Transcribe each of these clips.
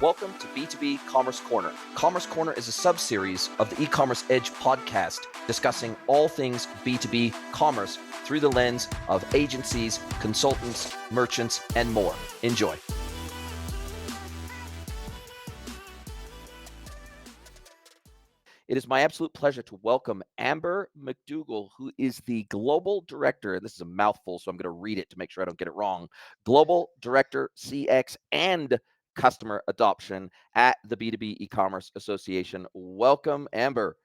Welcome to B2B Commerce Corner. Commerce Corner is a sub-series of the E-Commerce Edge podcast discussing all things B2B commerce through the lens of agencies, consultants, merchants, and more. Enjoy. It is my absolute pleasure to welcome Amber Mcdougall, who is the Global Director, and this is a mouthful, so I'm going to read it to make sure I don't get it wrong, Global Director, CX, and Customer Adoption at the B2B Ecommerce Association. Welcome, Amber.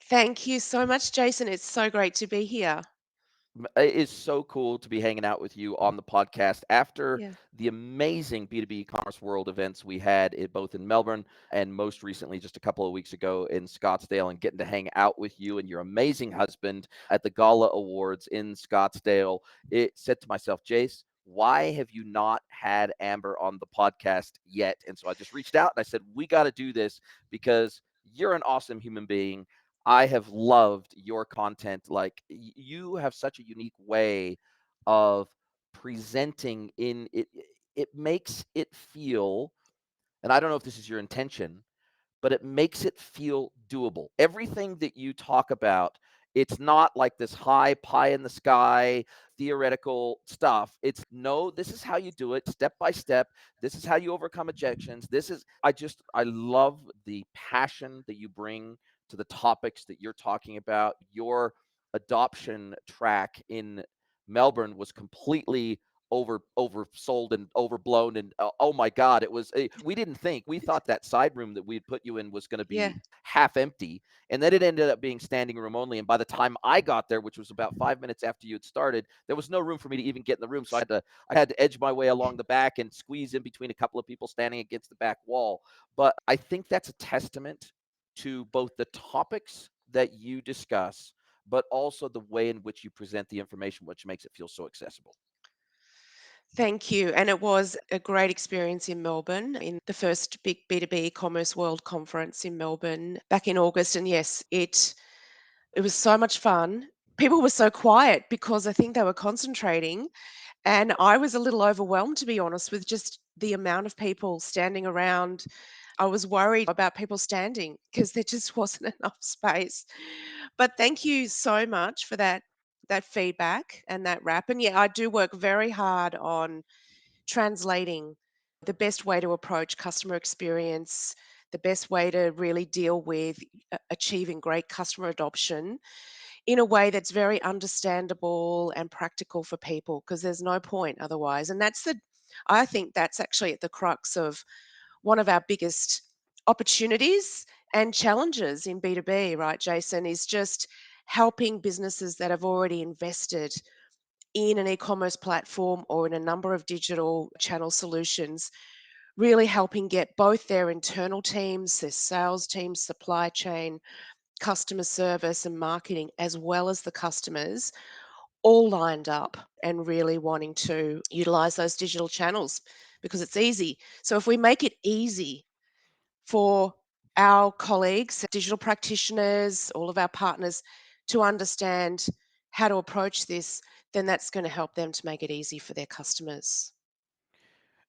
Thank you so much, Jason. It's so great to be here. It is so cool to be hanging out with you on the podcast after Yeah. the amazing B2B Commerce World events we had both in Melbourne and most recently just a couple of weeks ago in Scottsdale, and getting to hang out with you and your amazing husband at the Gala Awards in Scottsdale. It said to myself, Jace, why have you not had Amber on the podcast yet? And so I just reached out and I said, we got to do this because you're an awesome human being. I have loved your content. Like, you have such a unique way of presenting in it. It makes it feel, and I don't know if this is your intention, but it makes it feel doable. Everything that you talk about, it's not like this high pie in the sky theoretical stuff. It's no, this is how you do it step by step. This is how you overcome objections. I love the passion that you bring to the topics that you're talking about. Your adoption track in Melbourne was completely oversold and overblown, and oh my god, it was we thought that side room that we'd put you in was going to Yeah. be half empty, and then it ended up being standing room only. And by the time I got there, which was about 5 minutes after you had started, there was no room for me to even get in the room, so I had to edge my way along the back and squeeze in between a couple of people standing against the back wall. But I think that's a testament to both the topics that you discuss, but also the way in which you present the information, which makes it feel so accessible. Thank you. And it was a great experience in Melbourne in the first big B2B e-commerce world conference in Melbourne back in August. And yes, it was so much fun. People were so quiet because I think they were concentrating. And I was a little overwhelmed, to be honest, with just the amount of people standing around. I was worried about people standing because there just wasn't enough space. But thank you so much for that feedback and that wrap. And yeah, I do work very hard on translating the best way to approach customer experience, the best way to really deal with achieving great customer adoption in a way that's very understandable and practical for people, because there's no point otherwise. And I think that's actually at the crux of one of our biggest opportunities and challenges in B2B, right, Jason, is just helping businesses that have already invested in an e-commerce platform or in a number of digital channel solutions, really helping get both their internal teams, their sales teams, supply chain, customer service and marketing, as well as the customers, all lined up and really wanting to utilize those digital channels because it's easy. So if we make it easy for our colleagues, digital practitioners, all of our partners to understand how to approach this, then that's going to help them to make it easy for their customers.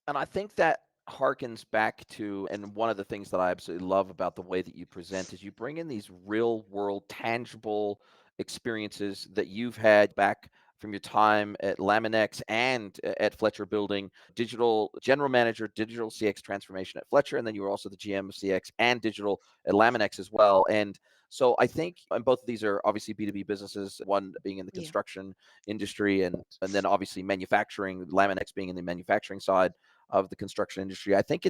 And I think that harkens back to, and one of the things that I absolutely love about the way that you present is you bring in these real world, tangible experiences that you've had back from your time at Laminex and at Fletcher Building, digital general manager, digital CX transformation at Fletcher. And then you were also the GM of CX and digital at Laminex as well. And so I think, and both of these are obviously B2B businesses, one being in the Yeah. construction industry and then obviously manufacturing, Laminex being in the manufacturing side of the construction industry. I think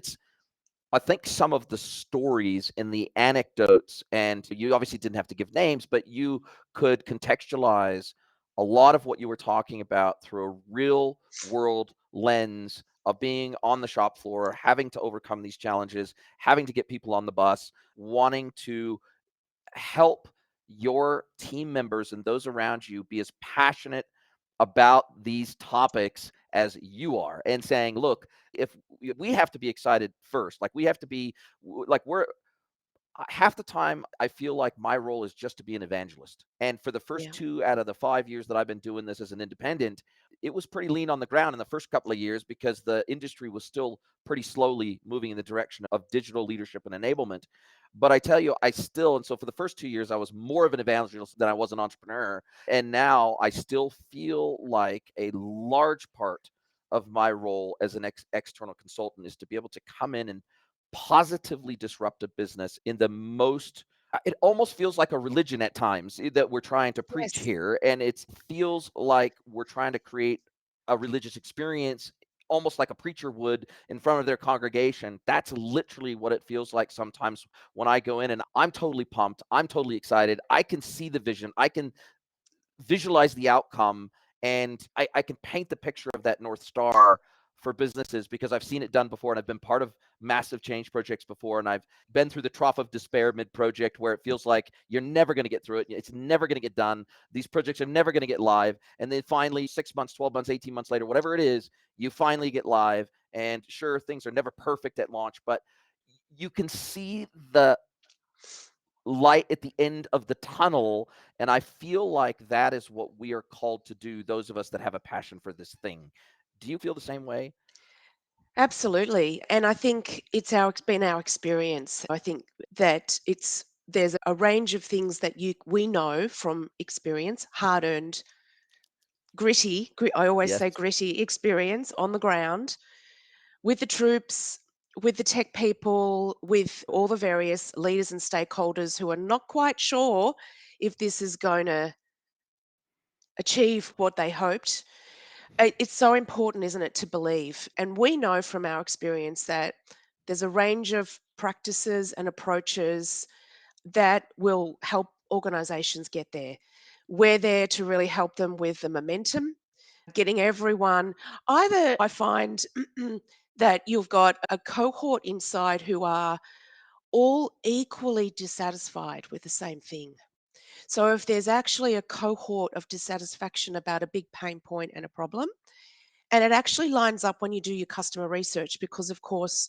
some of the stories and the anecdotes, and you obviously didn't have to give names, but you could contextualize a lot of what you were talking about through a real world lens of being on the shop floor, having to overcome these challenges, having to get people on the bus, wanting to help your team members and those around you be as passionate about these topics as you are, and saying, look, if we have to be excited first, like we have to be like we're half the time I feel like my role is just to be an evangelist. And for the first Yeah. 2 out of the 5 years that I've been doing this as an independent, it was pretty lean on the ground in the first couple of years because the industry was still pretty slowly moving in the direction of digital leadership and enablement. But I tell you, and so for the first 2 years, I was more of an evangelist than I was an entrepreneur. And now I still feel like a large part of my role as an external consultant is to be able to come in and positively disrupt a business in the most it almost feels like a religion at times that we're trying to preach Yes. here, and it feels like we're trying to create a religious experience almost like a preacher would in front of their congregation. That's literally what it feels like sometimes when I go in, and I'm totally pumped, I'm totally excited, I can see the vision, I can visualize the outcome, and I can paint the picture of that North Star for businesses because I've seen it done before, and I've been part of massive change projects before, and I've been through the trough of despair mid-project where it feels like you're never going to get through it. It's never going to get done. These projects are never going to get live. And then finally, 6 months, 12 months, 18 months later, whatever it is, you finally get live. And sure, things are never perfect at launch, but you can see the light at the end of the tunnel. And I feel like that is what we are called to do, those of us that have a passion for this thing. Do you feel the same way? Absolutely. And I think it's been our experience. I think that there's a range of things that we know from experience, hard-earned, I always Yes. say gritty experience on the ground with the troops, with the tech people, with all the various leaders and stakeholders who are not quite sure if this is going to achieve what they hoped. It's so important, isn't it, to believe? And we know from our experience that there's a range of practices and approaches that will help organizations get there. We're there to really help them with the momentum, getting everyone. Either I find that you've got a cohort inside who are all equally dissatisfied with the same thing. So if there's actually a cohort of dissatisfaction about a big pain point and a problem, and it actually lines up when you do your customer research, because of course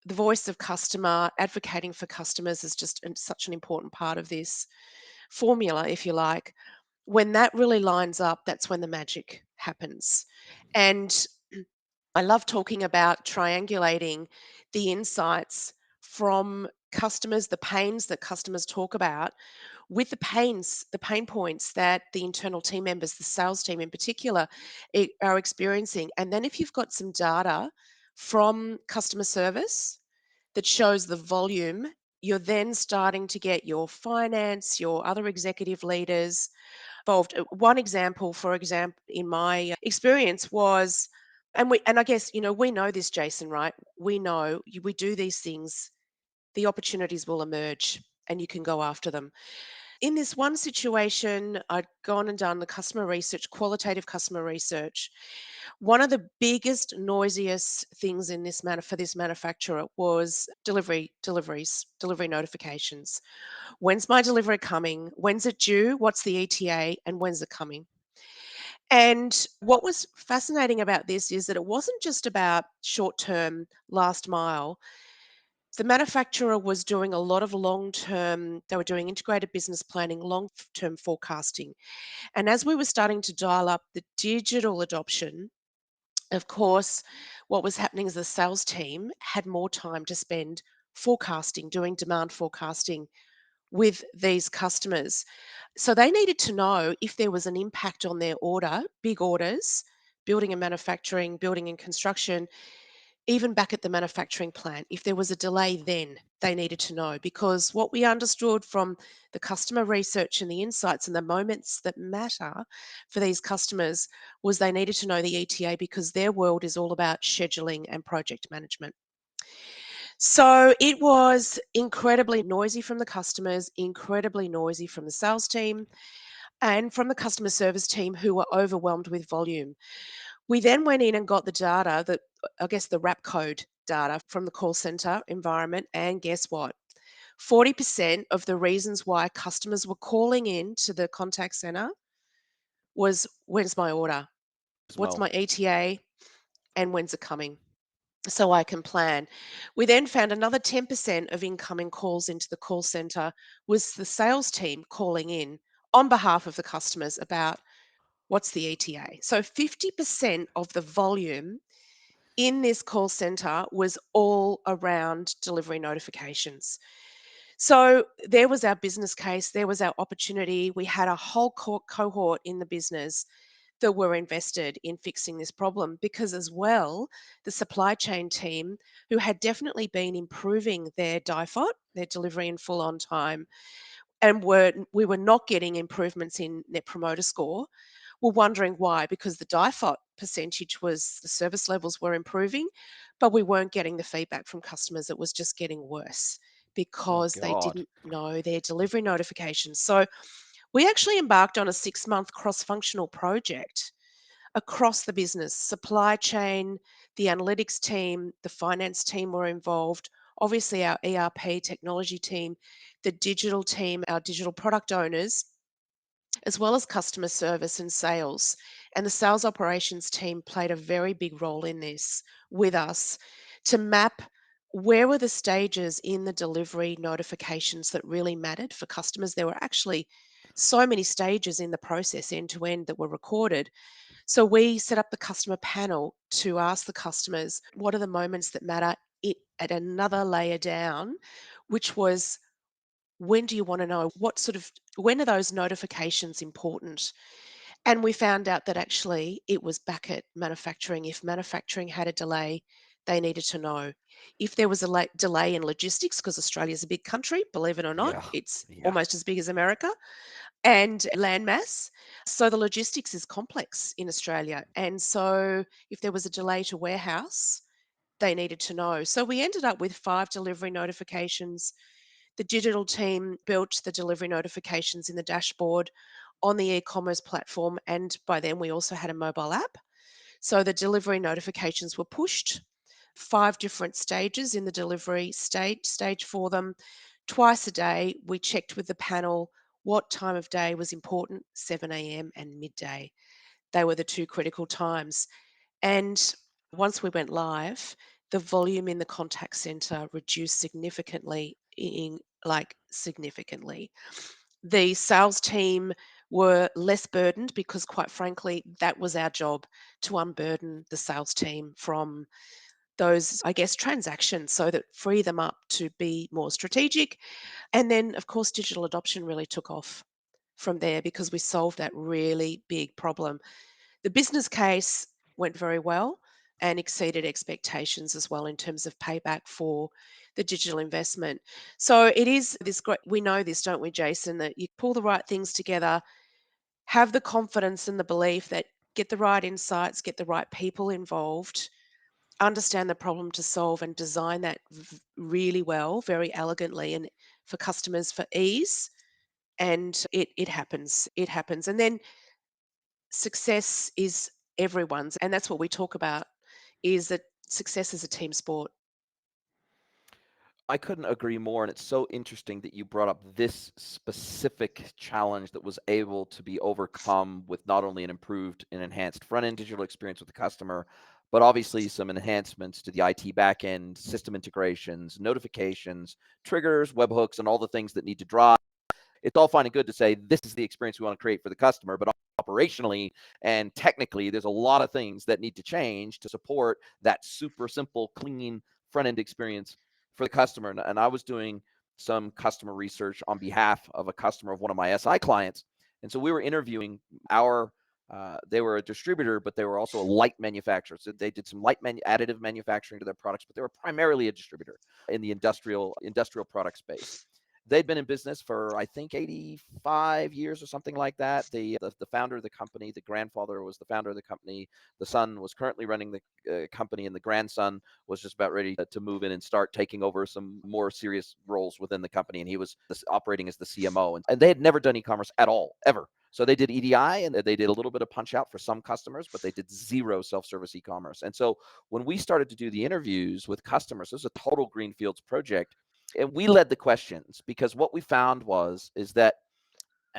the voice of customer, advocating for customers is just such an important part of this formula, if you like. When that really lines up, that's when the magic happens. And I love talking about triangulating the insights from customers, the pains that customers talk about, with the pain points that the internal team members, the sales team in particular, are experiencing. And then if you've got some data from customer service that shows the volume, you're then starting to get your finance, your other executive leaders involved. One example, for example, in my experience was, and I guess we know this, Jason, right? We know we do these things, the opportunities will emerge, and you can go after them. In this one situation, I'd gone and done the customer research, qualitative customer research. One of the biggest, noisiest things in for this manufacturer was delivery notifications. When's my delivery coming? When's it due? What's the ETA? And when's it coming? And what was fascinating about this is that it wasn't just about short term, last mile. The manufacturer was doing a lot of long term, they were doing integrated business planning, long term forecasting. And as we were starting to dial up the digital adoption, of course, what was happening is the sales team had more time to spend forecasting, doing demand forecasting with these customers. So they needed to know if there was an impact on their big orders, building and manufacturing, building and construction, even back at the manufacturing plant. If there was a delay, then they needed to know, because what we understood from the customer research and the insights and the moments that matter for these customers was they needed to know the ETA, because their world is all about scheduling and project management. So it was incredibly noisy from the customers, incredibly noisy from the sales team, and from the customer service team, who were overwhelmed with volume. We then went in and got the data, that I guess the wrap code data from the call center environment. And guess what? 40% of the reasons why customers were calling in to the contact center was, when's my order? What's Mo. my ETA? And when's it coming? So I can plan. We then found another 10% of incoming calls into the call center was the sales team calling in on behalf of the customers about What's the ETA? So 50% of the volume in this call center was all around delivery notifications. So there was our business case, there was our opportunity. We had a whole cohort in the business that were invested in fixing this problem because, as well, the supply chain team, who had definitely been improving their DIFOT, their delivery in full on time, and we were not getting improvements in net promoter score, were wondering why, because the DIFOT percentage was, the service levels were improving, but we weren't getting the feedback from customers. It was just getting worse Oh because they God. didn't know their delivery notifications. So we actually embarked on a 6-month cross-functional project across the business. Supply chain, the analytics team, the finance team were involved. Obviously, our ERP technology team, the digital team, our digital product owners, as well as customer service and sales. And the sales operations team played a very big role in this with us to map where were the stages in the delivery notifications that really mattered for customers. There were actually so many stages in the process end to end that were recorded. So we set up the customer panel to ask the customers what are the moments that matter at another layer down, which was, when do you want to know, when are those notifications important? And we found out that actually it was back at manufacturing. If manufacturing had a delay, they needed to know. If there was a delay in logistics, because Australia is a big country, believe it or not, Yeah. it's Yeah. almost as big as America, and landmass. So the logistics is complex in Australia. And so if there was a delay to warehouse, they needed to know. So we ended up with 5 delivery notifications. The digital team built the delivery notifications in the dashboard on the e-commerce platform. And by then we also had a mobile app. So the delivery notifications were pushed, 5 different stages in the delivery stage for them. Twice a day, we checked with the panel what time of day was important, 7 a.m. and midday. They were the 2 critical times. And once we went live, the volume in the contact center reduced significantly, significantly. The sales team were less burdened because, quite frankly, that was our job, to unburden the sales team from those, I guess, transactions, so that free them up to be more strategic. And then, of course, digital adoption really took off from there because we solved that really big problem. The business case went very well and exceeded expectations as well in terms of payback for the digital investment. So it is this great, we know this, don't we, Jason, that you pull the right things together, have the confidence and the belief that, get the right insights, get the right people involved, understand the problem to solve, and design that really well, very elegantly, and for customers for ease. And it happens. It happens. And then success is everyone's. And that's what we talk about, is that success is a team sport. I couldn't agree more, and it's so interesting that you brought up this specific challenge that was able to be overcome with not only an improved and enhanced front-end digital experience with the customer, but obviously some enhancements to the IT backend, system integrations, notifications, triggers, webhooks, and all the things that need to drive. It's all fine and good to say this is the experience we want to create for the customer, but operationally and technically, there's a lot of things that need to change to support that super simple, clean front-end experience for the customer. And I was doing some customer research on behalf of a customer of one of my SI clients. And so we were interviewing they were a distributor, but they were also a light manufacturer. So they did some light additive manufacturing to their products, but they were primarily a distributor in the industrial product space. They'd been in business for, I think, 85 years or something like that. The founder of the company, the grandfather was the founder of the company. The son was currently running the company, and the grandson was just about ready to move in and start taking over some more serious roles within the company. And he was operating as the CMO. And they had never done e-commerce at all, ever. So they did EDI and they did a little bit of punch out for some customers, but they did zero self-service e-commerce. And so when we started to do the interviews with customers, this was a total greenfields project. And we led the questions because what we found is that,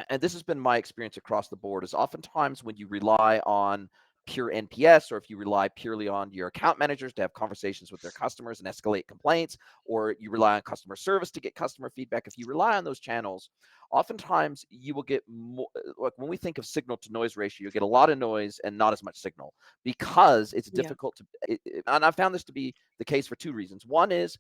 and this has been my experience across the board, is oftentimes when you rely on pure NPS, or if you rely purely on your account managers to have conversations with their customers and escalate complaints, or you rely on customer service to get customer feedback, if you rely on those channels, oftentimes you will get more, like when we think of signal to noise ratio, you get a lot of noise and not as much signal because it's Yeah. difficult to, and I found this to be the case for two reasons. One is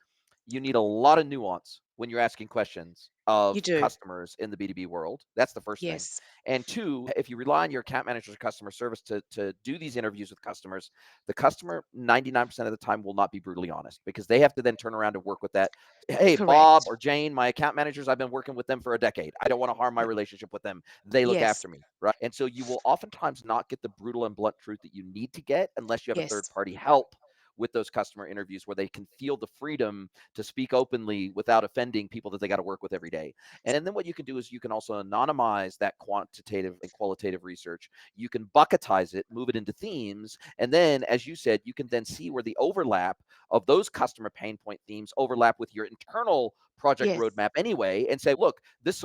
you need a lot of nuance when you're asking questions You of do. customers in the B2B world. That's the first thing. Yes. And two, if you rely on your account managers or customer service to do these interviews with customers, the customer 99% of the time will not be brutally honest because they have to then turn around and work with that. Hey, Bob Correct. or Jane, my account managers, I've been working with them for a decade. I don't want to harm my Yep. relationship with them. They look Yes. after me, right? And so you will oftentimes not get the brutal and blunt truth that you need to get unless you have a third Yes. party help with those customer interviews where they can feel the freedom to speak openly without offending people that they got to work with every day. And then what you can do is you can also anonymize that quantitative and qualitative research. You can bucketize it, move it into themes. And then, as you said, you can then see where the overlap of those customer pain point themes overlap with your internal project Yes. roadmap anyway, and say, look, this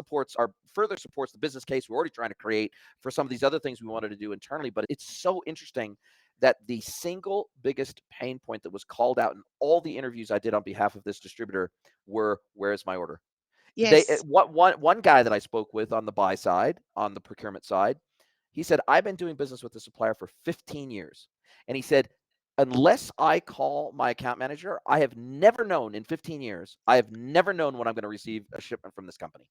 further supports the business case we're already trying to create for some of these other things we wanted to do internally. But it's so interesting that the single biggest pain point that was called out in all the interviews I did on behalf of this distributor were, where's my order? Yes. One guy that I spoke with on the buy side, on the procurement side, he said, I've been doing business with the supplier for 15 years. And he said, unless I call my account manager, I have never known in 15 years, I have never known when I'm going to receive a shipment from this company.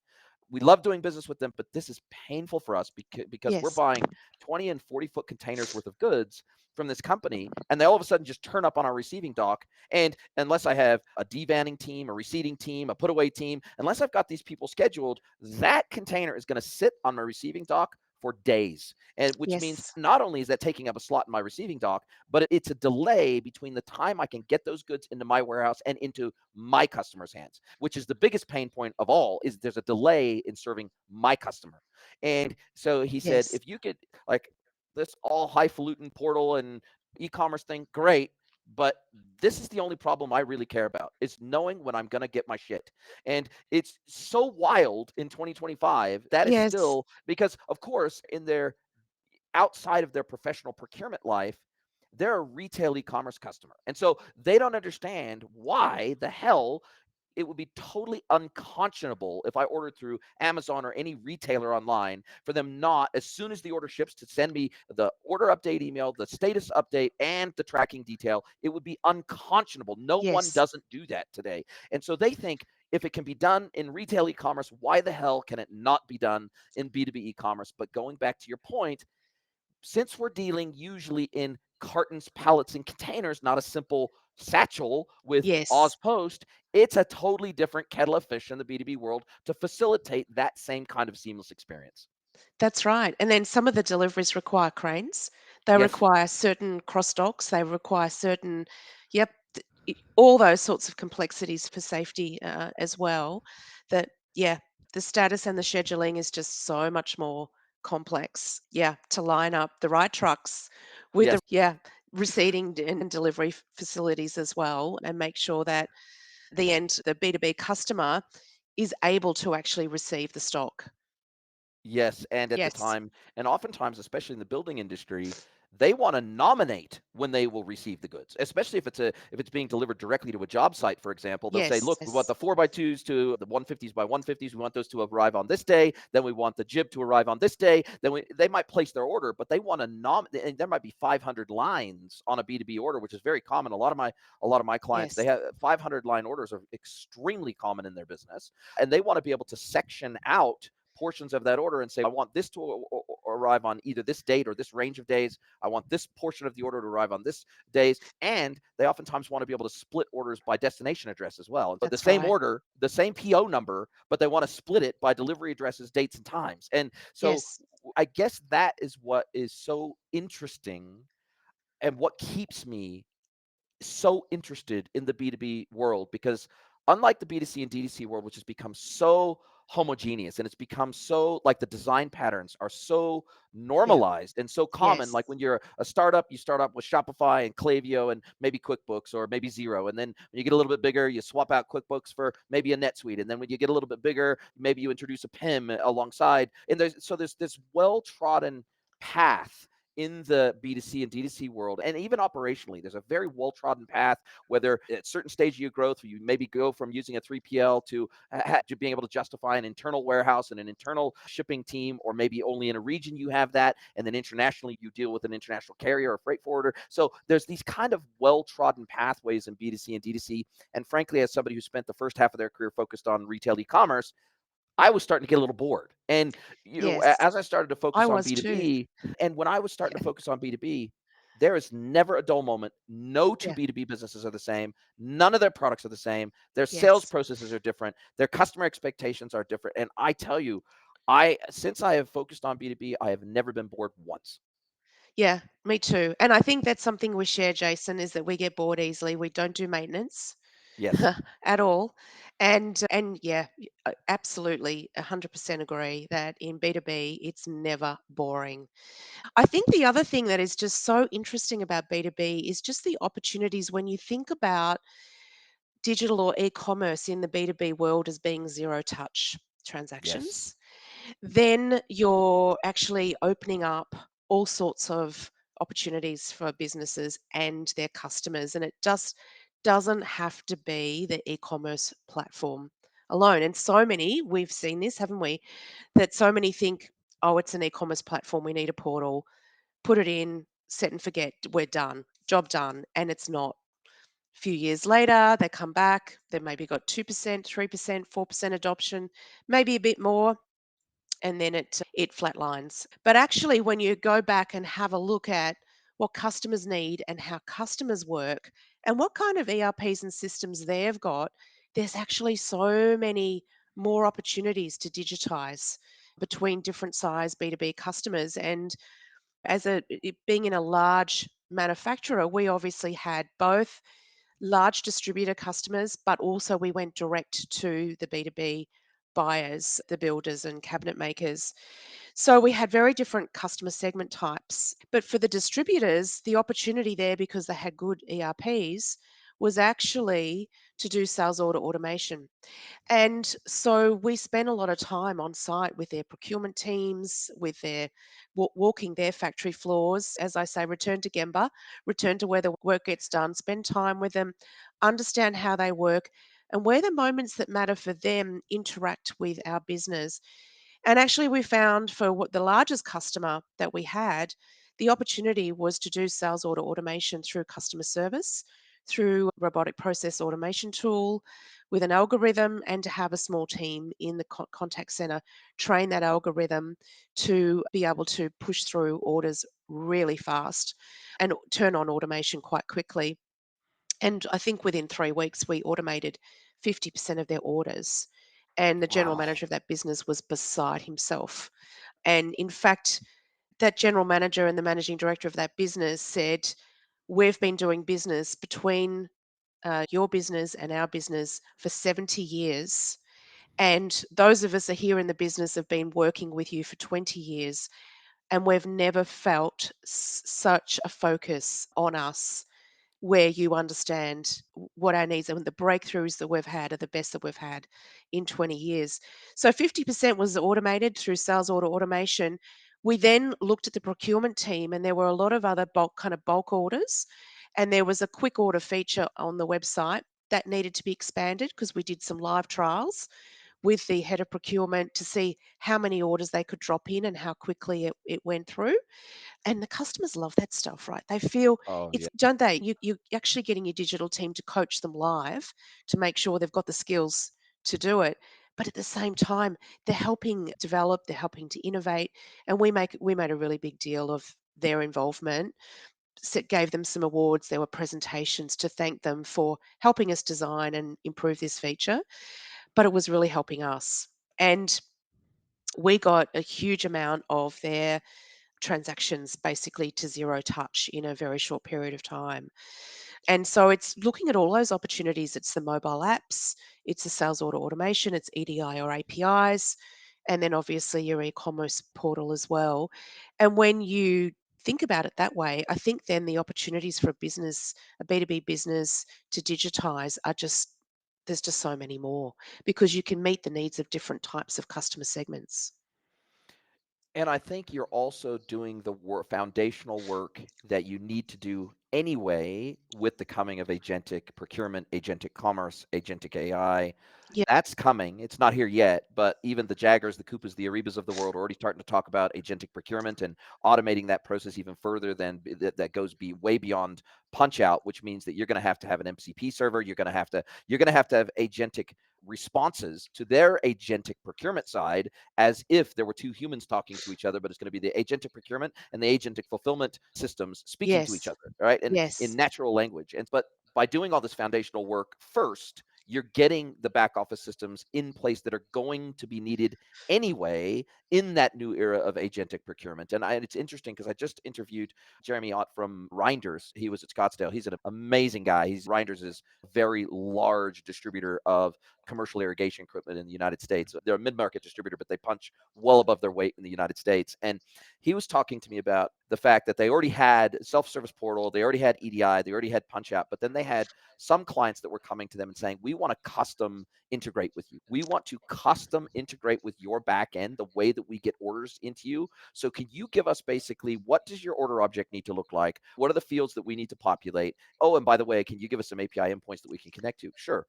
We love doing business with them, but this is painful for us because we're Yes. buying 20 and 40-foot containers worth of goods from this company, and they all of a sudden just turn up on our receiving dock. And unless I have a devanning team, a receipting team, a put away team, unless I've got these people scheduled, that container is going to sit on my receiving dock for days. And which means Yes. not only is that taking up a slot in my receiving dock, but it's a delay between the time I can get those goods into my warehouse and into my customer's hands, which is the biggest pain point of all, is there's a delay in serving my customer. And so he said, Yes. if you could, like, this all highfalutin portal and e-commerce thing, great. But this is the only problem I really care about, is knowing when I'm going to get my shit. And it's so wild in 2025 that is Yes. still, because of course in their outside of their professional procurement life, they're a retail e-commerce customer. And so they don't understand why the hell it would be totally unconscionable if I ordered through Amazon or any retailer online for them not, as soon as the order ships, to send me the order update email, the status update, and the tracking detail. It would be unconscionable. No one Yes. doesn't do that today. And so they think if it can be done in retail e-commerce, why the hell can it not be done in B2B e-commerce? But going back to your point, since we're dealing usually in cartons, pallets, and containers, not a simple satchel with Yes. Oz Post, it's a totally different kettle of fish in the B2B world to facilitate that same kind of seamless experience. That's right. And then some of the deliveries require cranes. They Yes. require certain cross docks. They require certain, yep, all those sorts of complexities for safety as well. That, yeah, the status and the scheduling is just so much more complex. Yeah, to line up the right trucks with the, Yes. yeah, receiving and delivery facilities as well, and make sure that the B2B customer is able to actually receive the stock. Yes, and at the Yes. time, and oftentimes, especially in the building industry, they want to nominate when they will receive the goods, especially if it's being delivered directly to a job site, for example. They'll say, Yes. "Look, we want the 4x2s to the 150s by 150s. We want those to arrive on this day. Then we want the jib to arrive on this day." They might place their order, but they want to nominate. There might be 500 lines on a B2B order, which is very common. A lot of my clients, they Yes. have 500 line orders are extremely common in their business, and they want to be able to section out portions of that order and say, I want this to arrive on either this date or this range of days. I want this portion of the order to arrive on this days. And they oftentimes want to be able to split orders by destination address as well. But the That's same right. order, the same PO number, but they want to split it by delivery addresses, dates, and times. And so Yes. I guess that is what is so interesting and what keeps me so interested in the B2B world, because unlike the B2C and DTC world, which has become so homogeneous and it's become so, like, the design patterns are so Yeah. normalized and so common. Yes. Like when you're a startup, you start up with Shopify and Klaviyo and maybe QuickBooks or maybe Zero. And then when you get a little bit bigger, you swap out QuickBooks for maybe a NetSuite. And then when you get a little bit bigger, maybe you introduce a PIM alongside. And there's this well trodden path in the B2C and D2C world, and even operationally, there's a very well trodden path. Whether at certain stage of your growth, you maybe go from using a 3PL to being able to justify an internal warehouse and an internal shipping team, or maybe only in a region you have that, and then internationally you deal with an international carrier or freight forwarder. So there's these kind of well trodden pathways in B2C and D2C. And frankly, as somebody who spent the first half of their career focused on retail e-commerce, I was starting to get a little bored. And Yes, as I started to I focus on was too. B2B, and when I was starting to Yeah, focus on B2B, there is never a dull moment. No two yeah, B2B businesses are the same. None of their products are the same. Their sales yes. processes are different. Their customer expectations are different. And I tell you, I since I have focused on B2B, I have never been bored once. Yeah, me too. And I think that's something we share, Jason, is that we get bored easily. We don't do maintenance Yes. at all. And yeah, absolutely 100% agree that in B2B it's never boring. I think the other thing that is just so interesting about B2B is just the opportunities when you think about digital or e-commerce in the B2B world as being zero touch Yes. transactions, then you're actually opening up all sorts of opportunities for businesses and their customers. And it just doesn't have to be the e-commerce platform alone. And so many, we've seen this, haven't we? That so many think, oh, it's an e-commerce platform, we need a portal, put it in, set and forget, we're done, job done. And it's not. A few years later, they come back, they maybe got 2%, 3%, 4% adoption, maybe a bit more, and then it flatlines. But actually, when you go back and have a look at what customers need and how customers work and what kind of ERPs and systems they've got, there's actually so many more opportunities to digitize between different size B2B customers. And being in a large manufacturer, we obviously had both large distributor customers, but also we went direct to the B2B buyers, the builders and cabinet makers. So we had very different customer segment types. But for the distributors, the opportunity there, because they had good ERPs, was actually to do sales order automation. And so we spent a lot of time on site with their procurement teams, with their walking their factory floors. As I say, return to Gemba, return to where the work gets done, spend time with them, understand how they work, and where the moments that matter for them interact with our business. And actually, we found for what the largest customer that we had, the opportunity was to do sales order automation through customer service, through robotic process automation tool with an algorithm, and to have a small team in the contact center train that algorithm to be able to push through orders really fast and turn on automation quite quickly. And I think within 3 weeks, we automated 50% of their orders. And the general Wow. manager of that business was beside himself. And in fact, that general manager and the managing director of that business said, we've been doing business between your business and our business for 70 years. And those of us are here in the business have been working with you for 20 years. And we've never felt such a focus on us where you understand what our needs are, and the breakthroughs that we've had are the best that we've had in 20 years. So 50% was automated through sales order automation. We then looked at the procurement team, and there were a lot of other bulk orders, and there was a quick order feature on the website that needed to be expanded because we did some live trials with the head of procurement to see how many orders they could drop in and how quickly it went through. And the customers love that stuff, right? They feel Oh, it's, yeah. don't they? You're actually getting your digital team to coach them live to make sure they've got the skills to do it. But at the same time, they're helping develop, they're helping to innovate, and we made a really big deal of their involvement. Gave them some awards. There were presentations to thank them for helping us design and improve this feature. But it was really helping us, and we got a huge amount of their transactions basically to zero touch in a very short period of time. And so it's looking at all those opportunities. It's the mobile apps, it's the sales order automation, it's EDI or APIs, and then obviously your e-commerce portal as well. And when you think about it that way, I think then the opportunities for a business, a B2B business to digitize are just there's just so many more because you can meet the needs of different types of customer segments. And I think you're also doing the foundational work that you need to do anyway with the coming of agentic procurement, agentic commerce, agentic AI. Yeah. That's coming. It's not here yet, but even the Jaggers, the Coupas, the Ariebas of the world are already starting to talk about agentic procurement and automating that process even further than that goes way beyond punch out, which means that you're going to have an MCP server. You're going to have agentic responses to their agentic procurement side as if there were two humans talking to each other, but it's going to be the agentic procurement and the agentic fulfillment systems speaking to each Yes. other, right? And in Yes. natural language. And but by doing all this foundational work first, you're getting the back office systems in place that are going to be needed anyway in that new era of agentic procurement. And it's interesting because I just interviewed Jeremy Ott from Reinders. He was at Scottsdale. He's an amazing guy. Reinders is a very large distributor of commercial irrigation equipment in the United States. They're a mid-market distributor, but they punch well above their weight in the United States. And he was talking to me about the fact that they already had self-service portal, they already had EDI, they already had punch out, but then they had some clients that were coming to them and saying, we want to custom integrate with you. We want to custom integrate with your back end, the way that we get orders into you. So can you give us basically, what does your order object need to look like? What are the fields that we need to populate? Oh, and by the way, can you give us some API endpoints that we can connect to? Sure.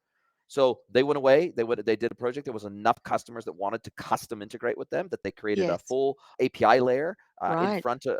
So they went away. They did a project. There was enough customers that wanted to custom integrate with them that they created a Yes. full API layer in Right. front of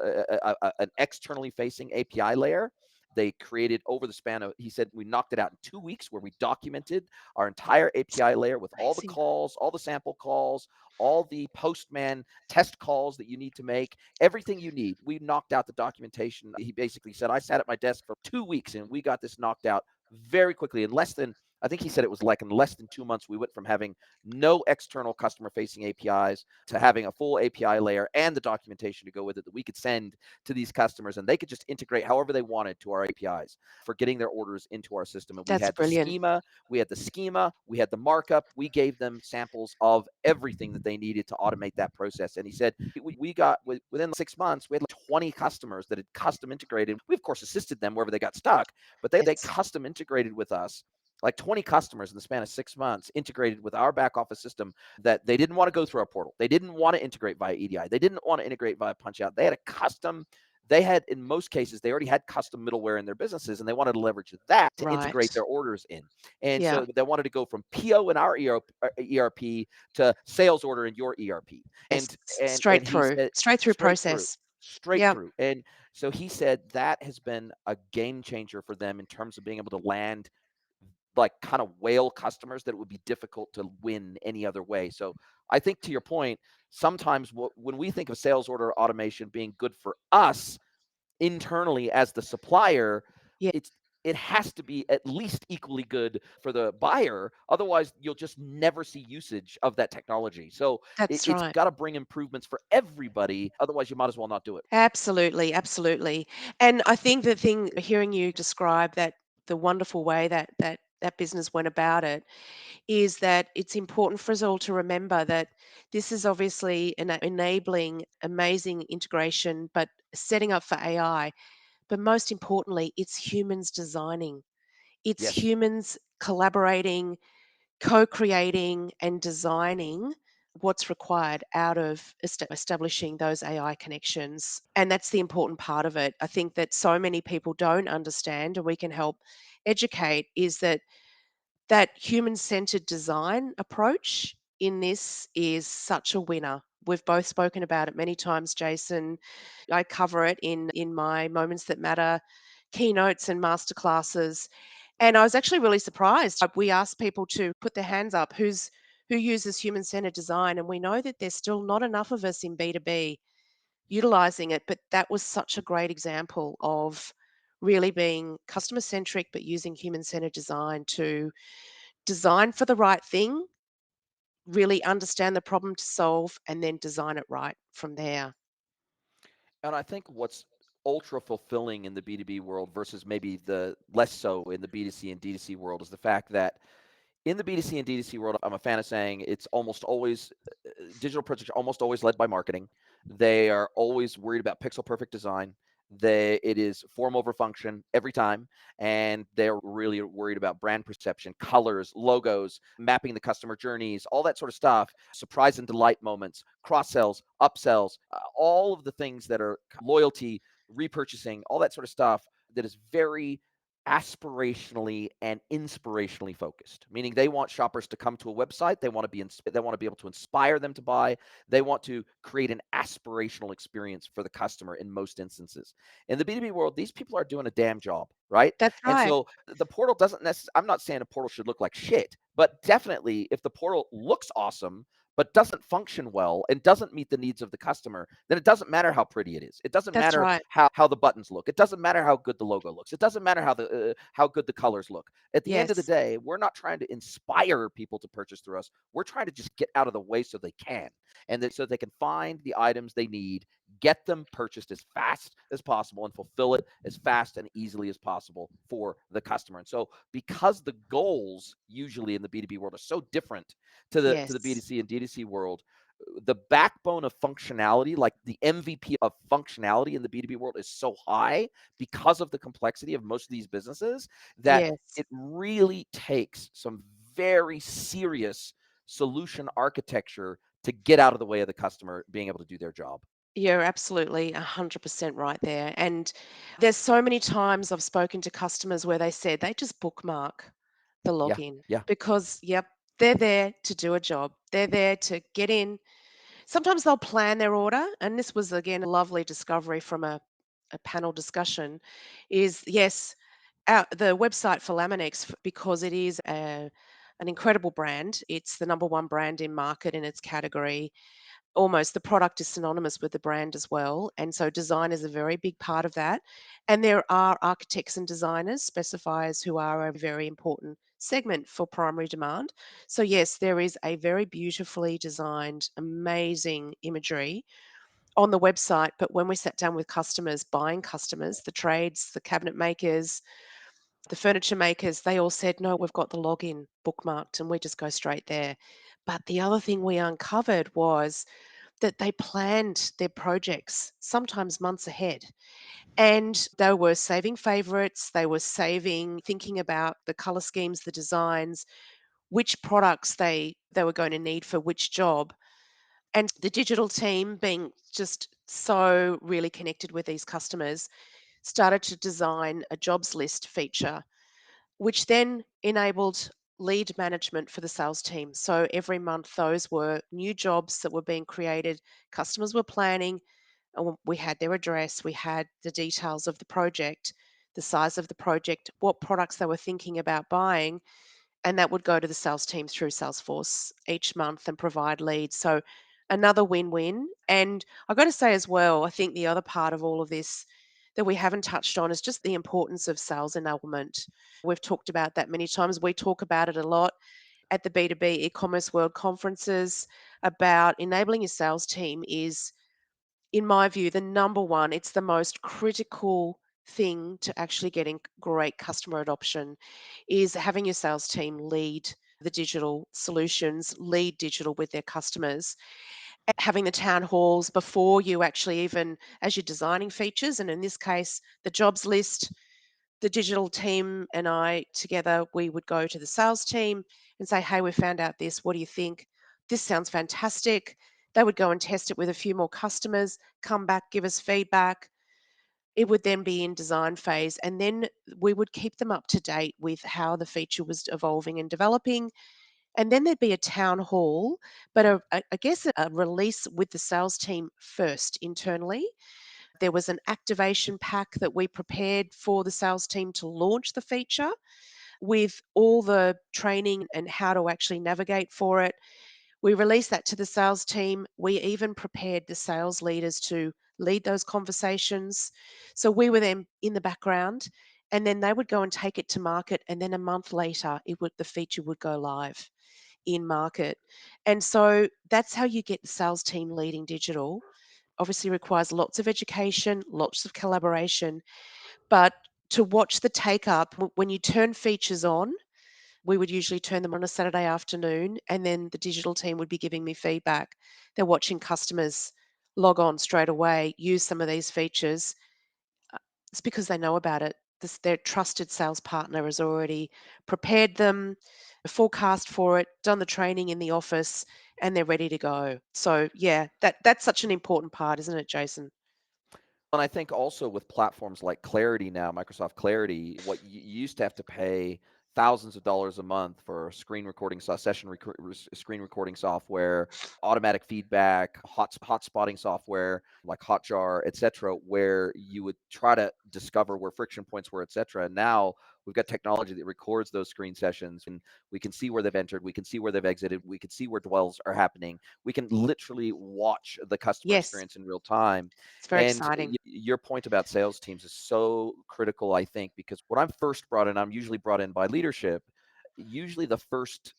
an externally facing API layer. They created over the span of, he said, we knocked it out in 2 weeks where we documented our entire API layer with all the Amazing. calls, all the sample calls, all the postman test calls that you need to make, everything you need. We knocked out the documentation. He basically said, I sat at my desk for 2 weeks and we got this knocked out very quickly in less than, I think he said it was like in less than 2 months, we went from having no external customer facing APIs to having a full API layer and the documentation to go with it that we could send to these customers and they could just integrate however they wanted to our APIs for getting their orders into our system. And we That's had the brilliant. schema, we had the markup, we gave them samples of everything that they needed to automate that process. And he said, we got within 6 months, we had like 20 customers that had custom integrated. We, of course, assisted them wherever they got stuck, but they Yes. custom integrated with us like 20 customers in the span of 6 months integrated with our back office system that they didn't want to go through our portal. They didn't want to integrate via EDI. They didn't want to integrate via punch out. They had, in most cases, they already had custom middleware in their businesses and they wanted to leverage that to integrate Right. their orders in. And Yeah. so they wanted to go from PO in our ERP to sales order in your ERP. Yes. And he said, Straight through straight through, process. straight Yeah. through. And so he said that has been a game changer for them in terms of being able to land like kind of whale customers that it would be difficult to win any other way. So I think to your point, sometimes when we think of sales order automation being good for us internally as the supplier, Yeah. it has to be at least equally good for the buyer. Otherwise, you'll just never see usage of that technology. So That's it's right. got to bring improvements for everybody. Otherwise, you might as well not do it. Absolutely, absolutely. And I think the thing hearing you describe that the wonderful way that business went about it is that it's important for us all to remember that this is obviously enabling amazing integration, but setting up for AI. But most importantly, it's humans designing. It's Yes. humans collaborating, co-creating and designing what's required out of establishing those AI connections. And that's the important part of it. I think that so many people don't understand, and we can help educate, is that that human-centered design approach in this is such a winner. We've both spoken about it many times, Jason. I cover it in my Moments That Matter keynotes and masterclasses. And I was actually really surprised. We asked people to put their hands up who uses human-centered design, and we know that there's still not enough of us in B2B utilizing it, but that was such a great example of really being customer centric but using human-centered design to design for the right thing, really understand the problem to solve, and then design it right from there. And I think what's ultra fulfilling in the B2B world versus maybe the less so in the B2C and D2C world is the fact that in the B2C and D2C world, I'm a fan of saying it's almost always digital projects are almost always led by marketing. They are always worried about pixel perfect design. It is form over function every time, and they're really worried about brand perception, colors, logos, mapping the customer journeys, all that sort of stuff, surprise and delight moments, cross sells, upsells, all of the things that are loyalty, repurchasing, all that sort of stuff that is very aspirationally and inspirationally focused, meaning they want shoppers to come to a website, they want to be able to inspire them to buy, they want to create an aspirational experience for the customer in most instances. In the B2B world, these people are doing a damn job, right? That's And right. so the portal doesn't necessarily, I'm not saying a portal should look like shit, but definitely if the portal looks awesome but doesn't function well and doesn't meet the needs of the customer, then it doesn't matter how pretty it is. It doesn't That's matter right. how the buttons look. It doesn't matter how good the logo looks. It doesn't matter how good the colors look. At the end of the Yes. day, we're not trying to inspire people to purchase through us. We're trying to just get out of the way so they can, and that so they can find the items they need, get them purchased as fast as possible, and fulfill it as fast and easily as possible for the customer. And so, because the goals usually in the B2B world are so different to the Yes. B2C and D2C world, the backbone of functionality, like the MVP of functionality in the B2B world, is so high because of the complexity of most of these businesses that Yes. it really takes some very serious solution architecture to get out of the way of the customer being able to do their job. You're absolutely 100% right there. And there's so many times I've spoken to customers where they said they just bookmark the Yeah, login yeah, because, yep, they're there to do a job. They're there to get in. Sometimes they'll plan their order. And this was, again, a lovely discovery from a panel discussion is yes, the website for Laminex, because it is an incredible brand. It's the number one brand in market in its category. Almost the product is synonymous with the brand as well. And so design is a very big part of that. And there are architects and designers, specifiers who are a very important segment for primary demand. So, yes, there is a very beautifully designed, amazing imagery on the website. But when we sat down with customers, buying customers, the trades, the cabinet makers, the furniture makers, they all said, no, we've got the login bookmarked and we just go straight there. But the other thing we uncovered was that they planned their projects sometimes months ahead. And they were saving favorites, they were saving, thinking about the color schemes, the designs, which products they were going to need for which job. And the digital team, being just so really connected with these customers, started to design a jobs list feature which then enabled lead management for the sales team. So every month, those were new jobs that were being created. Customers were planning, and we had their address, we had the details of the project, the size of the project, what products they were thinking about buying, and that would go to the sales team through Salesforce each month and provide leads. So another win-win. And I've got to say as well, I think the other part of all of this that we haven't touched on is just the importance of sales enablement. We've talked about that many times. We talk about it a lot at the B2B e-commerce world conferences about enabling your sales team is, in my view, the number one. It's the most critical thing to actually getting great customer adoption is having your sales team lead the digital solutions, lead digital with their customers, having the town halls before you actually even as you're designing features. And in this case, the jobs list, the digital team and I together, we would go to the sales team and say, hey, we found out this. What do you think? This sounds fantastic. They would go and test it with a few more customers, come back, give us feedback. It would then be in design phase. And then we would keep them up to date with how the feature was evolving and developing. And then there'd be a town hall, but I guess a release with the sales team first internally. There was an activation pack that we prepared for the sales team to launch the feature with all the training and how to actually navigate for it. We released that to the sales team. We even prepared the sales leaders to lead those conversations. So we were then in the background and then they would go and take it to market. And then a month later, the feature would go live in market. And so that's how you get the sales team leading digital. Obviously requires lots of education, lots of collaboration, but to watch the take up when you turn features on, we would usually turn them on a Saturday afternoon and then the digital team would be giving me feedback. They're watching customers log on straight away, use some of these features, It's because they know about it. Their trusted sales partner has already prepared them, forecast for it, done the training in the office, and they're ready to go. So yeah, that's such an important part, isn't it, Jason? And I think also with platforms like Clarity now, Microsoft Clarity, what you used to have to pay thousands of dollars a month for screen recording, screen recording software, automatic feedback, hot spotting software like Hotjar, etc., where you would try to discover where friction points were, etc. And now we've got technology that records those screen sessions, and we can see where they've entered, we can see where they've exited, we can see where dwells are happening. We can literally watch the customer Yes, experience in real time. it's very And exciting. your point about sales teams is so critical, I think, because when I'm first brought in, I'm usually brought in by leadership. Usually, the first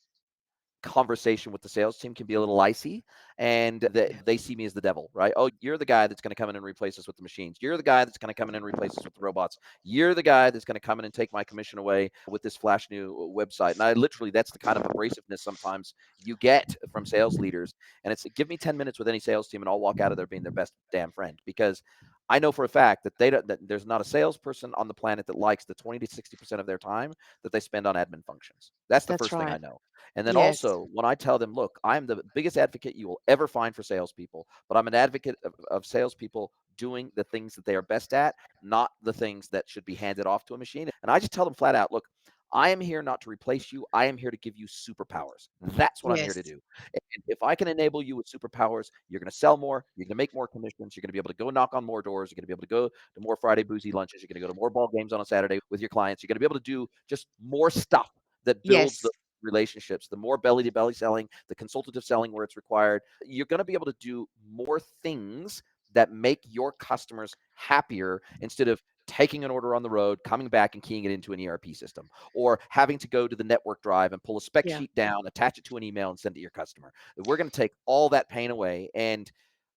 conversation with the sales team can be a little icy, and they see me as the devil, right? Oh, you're the guy that's going to come in and replace us with the machines. You're the guy that's going to come in and replace us with the robots. You're the guy that's going to come in and take my commission away with this flash new website. And I literally, that's the kind of abrasiveness sometimes you get from sales leaders. And it's give me 10 minutes with any sales team and I'll walk out of there being their best damn friend, because I know for a fact that that there's not a salesperson on the planet that likes the 20 to 60% of their time that they spend on admin functions. That's the That's first thing I right. know. And then Yes, also, when I tell them, look, I'm the biggest advocate you will ever find for salespeople, but I'm an advocate of salespeople doing the things that they are best at, not the things that should be handed off to a machine. And I just tell them flat out, look, I am here not to replace you. I am here to give you superpowers. That's what I'm here to yes, do. And if I can enable you with superpowers, you're going to sell more. You're going to make more commissions. You're going to be able to go knock on more doors. You're going to be able to go to more Friday boozy lunches. You're going to go to more ball games on a Saturday with your clients. You're going to be able to do just more stuff that builds yes, the relationships, the more belly to belly selling, the consultative selling where it's required. You're going to be able to do more things that make your customers happier instead of taking an order on the road, coming back and keying it into an ERP system, or having to go to the network drive and pull a spec yeah. sheet down, attach it to an email, and send it to your customer. We're going to take all that pain away. And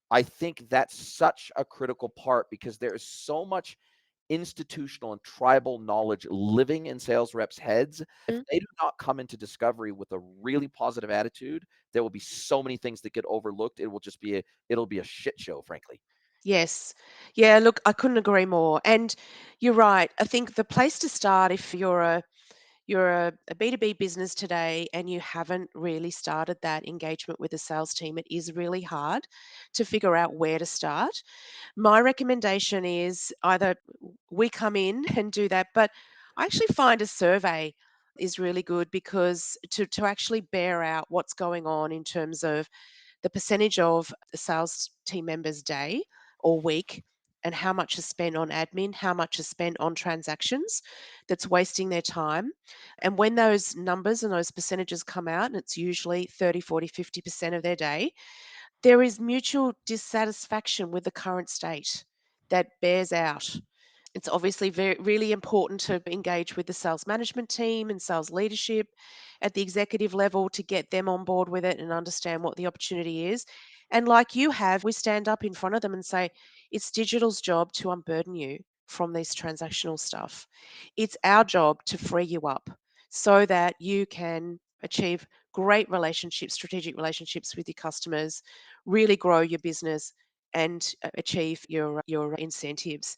I think that's such a critical part because there is so much institutional and tribal knowledge living in sales reps' heads. If Mm, they do not come into discovery with a really positive attitude, there will be so many things that get overlooked. It'll be a shit show, frankly. yes. Yeah, look, I couldn't agree more. And you're right. I think the place to start if you're a B2B business today and you haven't really started that engagement with the sales team, it is really hard to figure out where to start. My recommendation is either we come in and do that, but I actually find a survey is really good because to actually bear out what's going on in terms of the percentage of the sales team members' day or week and how much is spent on admin, how much is spent on transactions that's wasting their time. And when those numbers and those percentages come out, and it's usually 30, 40, 50% of their day, there is mutual dissatisfaction with the current state that bears out. It's obviously really important to engage with the sales management team and sales leadership at the executive level to get them on board with it and understand what the opportunity is. And like you have, we stand up in front of them and say, it's digital's job to unburden you from this transactional stuff. It's our job to free you up so that you can achieve great relationships, strategic relationships with your customers, really grow your business and achieve your incentives.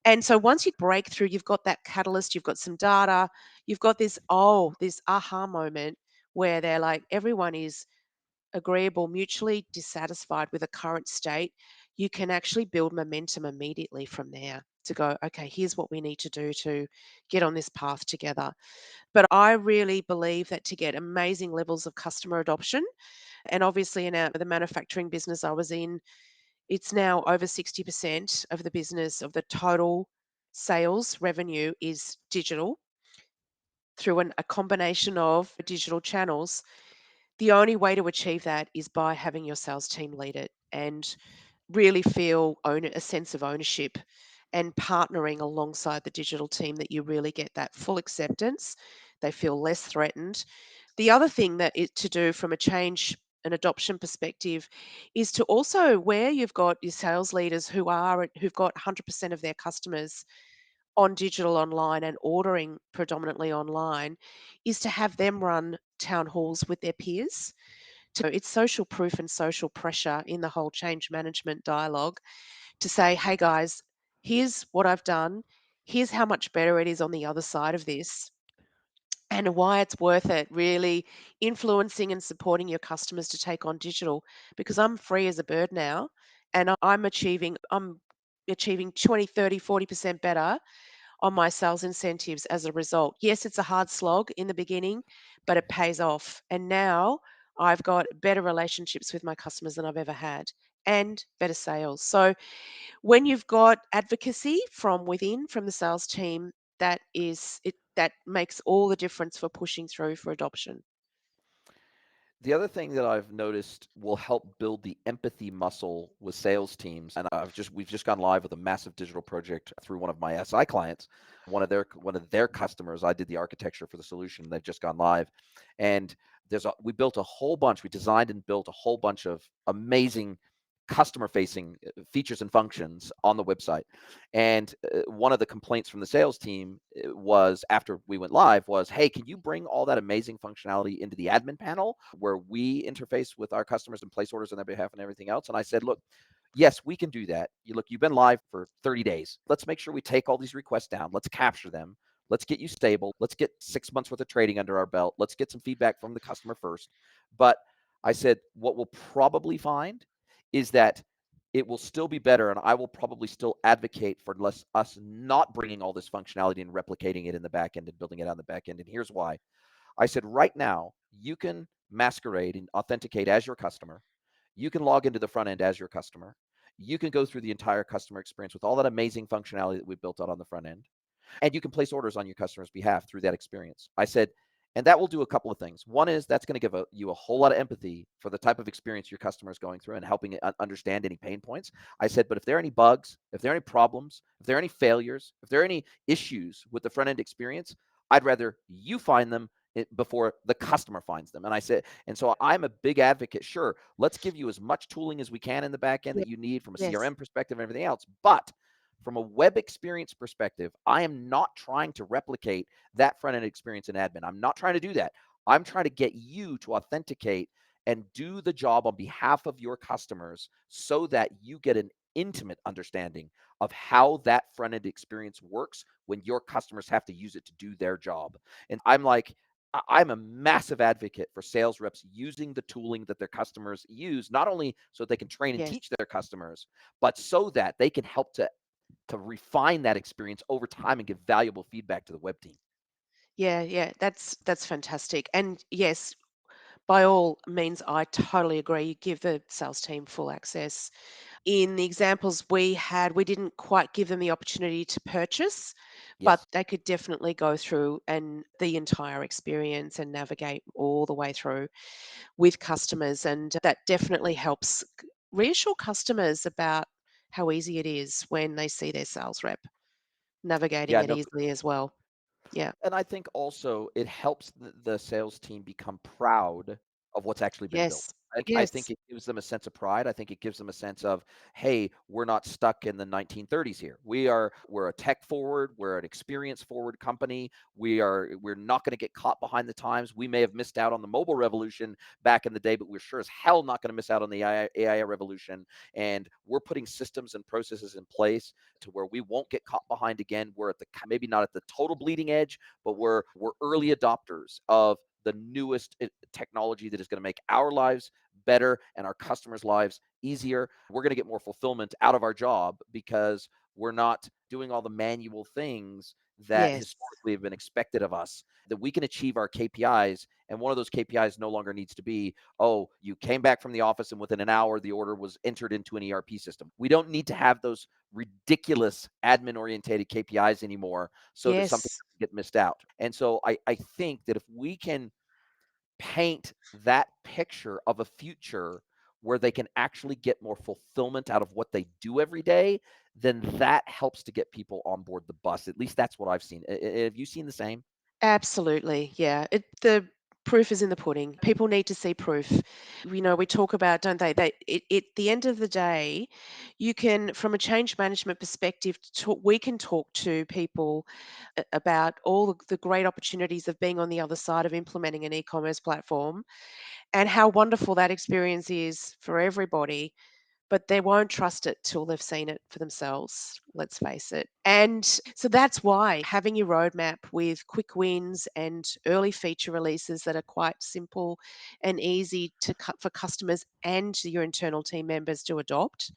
And so once you break through, you've got that catalyst, you've got some data, you've got this aha moment where they're like, everyone is agreeable, mutually dissatisfied with the current state. You can actually build momentum immediately from there to go, okay, here's what we need to do to get on this path together. But I really believe that to get amazing levels of customer adoption, and obviously in the manufacturing business I was in, it's now over 60% of the business of the total sales revenue is digital through a combination of digital channels. The only way to achieve that is by having your sales team lead it and really feel a sense of ownership and partnering alongside the digital team that you really get that full acceptance. They feel less threatened. The other thing that is to do from a change and adoption perspective is to also where you've got your sales leaders who've got 100% of their customers on digital online and ordering predominantly online is to have them run town halls with their peers. It's social proof and social pressure in the whole change management dialogue to say, hey guys, here's what I've done. Here's how much better it is on the other side of this and why it's worth it really influencing and supporting your customers to take on digital because I'm free as a bird now and I'm achieving 20, 30, 40% better on my sales incentives as a result. Yes, it's a hard slog in the beginning, but it pays off. And now I've got better relationships with my customers than I've ever had and better sales. So when you've got advocacy from within, from the sales team, that makes all the difference for pushing through for adoption. The other thing that I've noticed will help build the empathy muscle with sales teams, and we've just gone live with a massive digital project through one of my SI clients, one of their customers. I did the architecture for the solution. They've just gone live, and we built a whole bunch. We designed and built a whole bunch of amazing customer facing features and functions on the website. And one of the complaints from the sales team was after we went live was, hey, can you bring all that amazing functionality into the admin panel where we interface with our customers and place orders on their behalf and everything else? And I said, look, yes, we can do that. You've been live for 30 days. Let's make sure we take all these requests down. Let's capture them. Let's get you stable. Let's get 6 months worth of trading under our belt. Let's get some feedback from the customer first. But I said, what we'll probably find is that it will still be better, and I will probably still advocate for us not bringing all this functionality and replicating it in the back end and building it on the back end. And here's why. I said, right now, you can masquerade and authenticate as your customer. You can log into the front end as your customer. You can go through the entire customer experience with all that amazing functionality that we built out on the front end, and you can place orders on your customer's behalf through that experience. I said, and that will do a couple of things. One is that's going to give you a whole lot of empathy for the type of experience your customer is going through and helping it understand any pain points. I said, but if there are any bugs, if there are any problems, if there are any failures, if there are any issues with the front end experience, I'd rather you find them before the customer finds them. And I said, and so I'm a big advocate. Sure, let's give you as much tooling as we can in the back end Yeah. that you need from a Yes. CRM perspective and everything else. But from a web experience perspective, I am not trying to replicate that front end experience in admin. I'm not trying to do that. I'm trying to get you to authenticate and do the job on behalf of your customers so that you get an intimate understanding of how that front end experience works when your customers have to use it to do their job. And I'm like, I'm a massive advocate for sales reps using the tooling that their customers use, not only so they can train and Yes. teach their customers, but so that they can help to refine that experience over time and give valuable feedback to the web team. Yeah, yeah, that's fantastic. And yes, by all means, I totally agree. You give the sales team full access. In the examples we had, we didn't quite give them the opportunity to purchase, but Yes. they could definitely go through and the entire experience and navigate all the way through with customers. And that definitely helps reassure customers about how easy it is when they see their sales rep navigating Yeah, it no, easily as well. Yeah. and I think also it helps the sales team become proud of what's actually been built. Yes. I think Yes. it gives them a sense of pride. I think it gives them a sense of, hey, we're not stuck in the 1930s here. We're a tech forward, we're an experience forward company. We're not going to get caught behind the times. We may have missed out on the mobile revolution back in the day, but we're sure as hell not going to miss out on the AI revolution. And we're putting systems and processes in place to where we won't get caught behind again. We're at the maybe not at the total bleeding edge, but we're early adopters of the newest technology that is going to make our lives better and our customers' lives easier. We're going to get more fulfillment out of our job because we're not doing all the manual things that Yes. historically have been expected of us, that we can achieve our KPIs. And one of those KPIs no longer needs to be, oh, you came back from the office and within an hour the order was entered into an ERP system. We don't need to have those ridiculous admin orientated KPIs anymore so that something Yes. doesn't get missed out. And so I think that if we can paint that picture of a future where they can actually get more fulfillment out of what they do every day, then that helps to get people on board the bus. At least that's what I've seen. Have you seen the same? Absolutely. Yeah. The proof is in the pudding. People need to see proof. We talk about, don't they, that at the end of the day, you can, from a change management perspective, we can talk to people about all the great opportunities of being on the other side of implementing an e-commerce platform and how wonderful that experience is for everybody. but they won't trust it till they've seen it for themselves, let's face it. And so that's why having your roadmap with quick wins and early feature releases that are quite simple and easy to cut for customers and your internal team members to adopt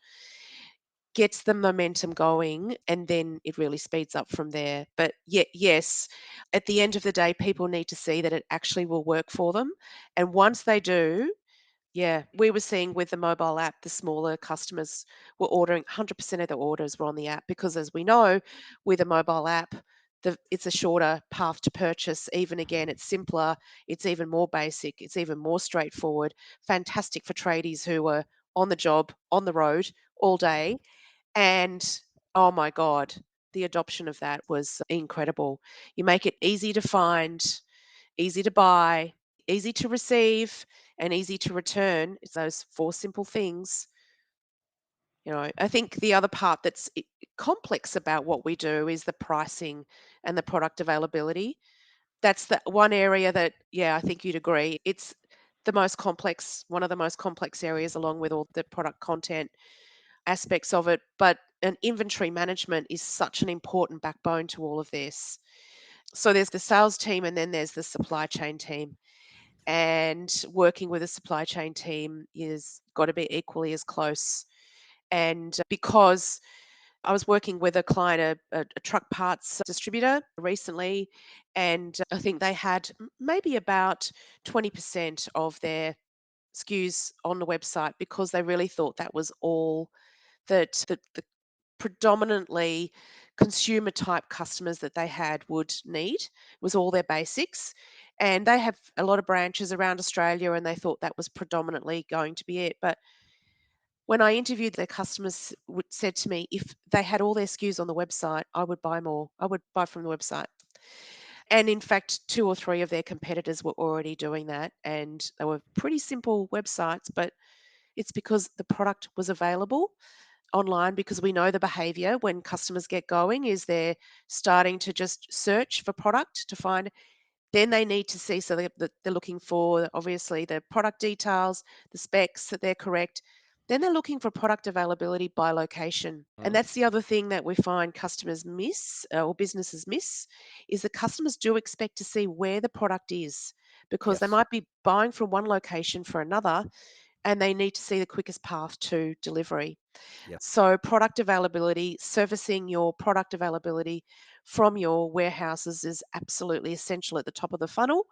gets the momentum going, and then it really speeds up from there. But yet, yes, at the end of the day, people need to see that it actually will work for them. And once they do, yeah, we were seeing with the mobile app, the smaller customers were ordering 100% of their orders were on the app because, as we know, with a mobile app, it's a shorter path to purchase. Even again, it's simpler, it's even more basic, it's even more straightforward. Fantastic for tradies who are on the job, on the road all day. And oh my God, the adoption of that was incredible. You make it easy to find, easy to buy, easy to receive, and easy to return. It's those four simple things. I think the other part that's complex about what we do is the pricing and the product availability. That's the one area that, yeah, I think you'd agree. It's the most complex, one of the most complex areas, along with all the product content aspects of it. But an inventory management is such an important backbone to all of this. So there's the sales team and then there's the supply chain team. And working with a supply chain team is got to be equally as close. And because I was working with a client, a truck parts distributor recently, and I think they had maybe about 20% of their SKUs on the website because they really thought that was all that the predominantly consumer type customers that they had would need was all their basics. And they have a lot of branches around Australia and they thought that was predominantly going to be it. But when I interviewed their customers said to me, if they had all their SKUs on the website, I would buy more. I would buy from the website. And in fact, two or three of their competitors were already doing that. And they were pretty simple websites, but it's because the product was available online, because we know the behavior when customers get going is they're starting to just search for product to find. Then they need to see, so they're looking for obviously the product details, the specs, that they're correct. Then they're looking for product availability by location. And Mhm. that's the other thing that we find customers miss, or businesses miss, is that customers do expect to see where the product is, because they Yes. might be buying from one location for another and they need to see the quickest path to delivery. Yes. So, product availability, servicing your product availability from your warehouses is absolutely essential at the top of the funnel,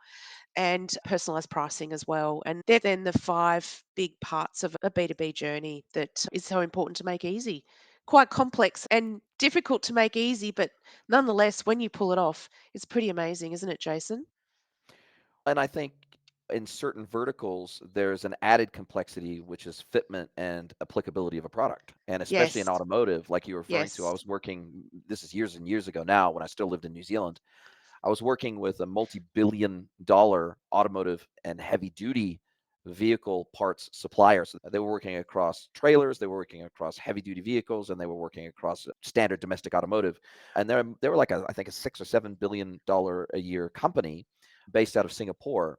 and personalized pricing as well. And they're then the five big parts of a B2B journey that is so important to make easy. Quite complex and difficult to make easy, but nonetheless, when you pull it off, it's pretty amazing, isn't it, Jason? And I think in certain verticals, there's an added complexity, which is fitment and applicability of a product. And especially in Yes, automotive, like you were referring to, I yes, was working, this is years and years ago now when I still lived in New Zealand. I was working with a multi-billion-dollar automotive and heavy-duty vehicle parts supplier. So they were working across trailers, they were working across heavy-duty vehicles, and they were working across standard domestic automotive. And they were like I think a $6 or $7 billion a year company based out of Singapore.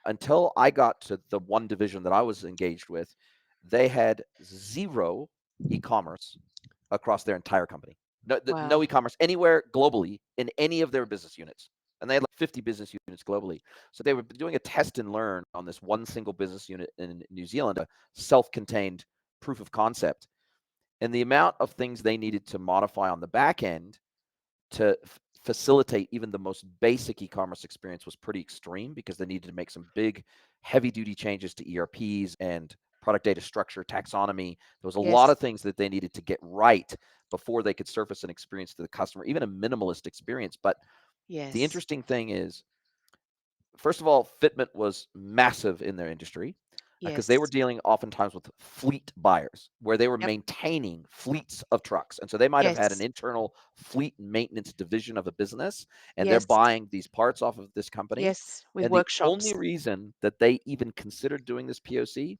Until I got to the one division that I was engaged with, they had zero e-commerce across their entire company. No wow, e-commerce anywhere globally in any of their business units. And they had like 50 business units globally. So they were doing a test and learn on this one single business unit in New Zealand, a self-contained proof of concept. And the amount of things they needed to modify on the back end to facilitate even the most basic e-commerce experience was pretty extreme, because they needed to make some big heavy duty changes to ERPs and product data structure, taxonomy. There was a lot yes, of things that they needed to get right before they could surface an experience to the customer, even a minimalist experience. But the yes, interesting thing is, first of all, fitment was massive in their industry because they were yes, dealing oftentimes with fleet buyers where they were yep, maintaining fleets of trucks. And so they might have had an yes, internal fleet maintenance division of a business, and they're yes, buying these parts off of this company. yes, with And the workshops. only reason that they even considered doing this POC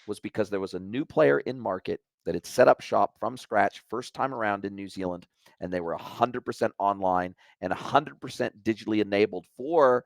was because there was a new player in market that had set up shop from scratch first time around in New Zealand, and they were 100% online and 100% digitally enabled for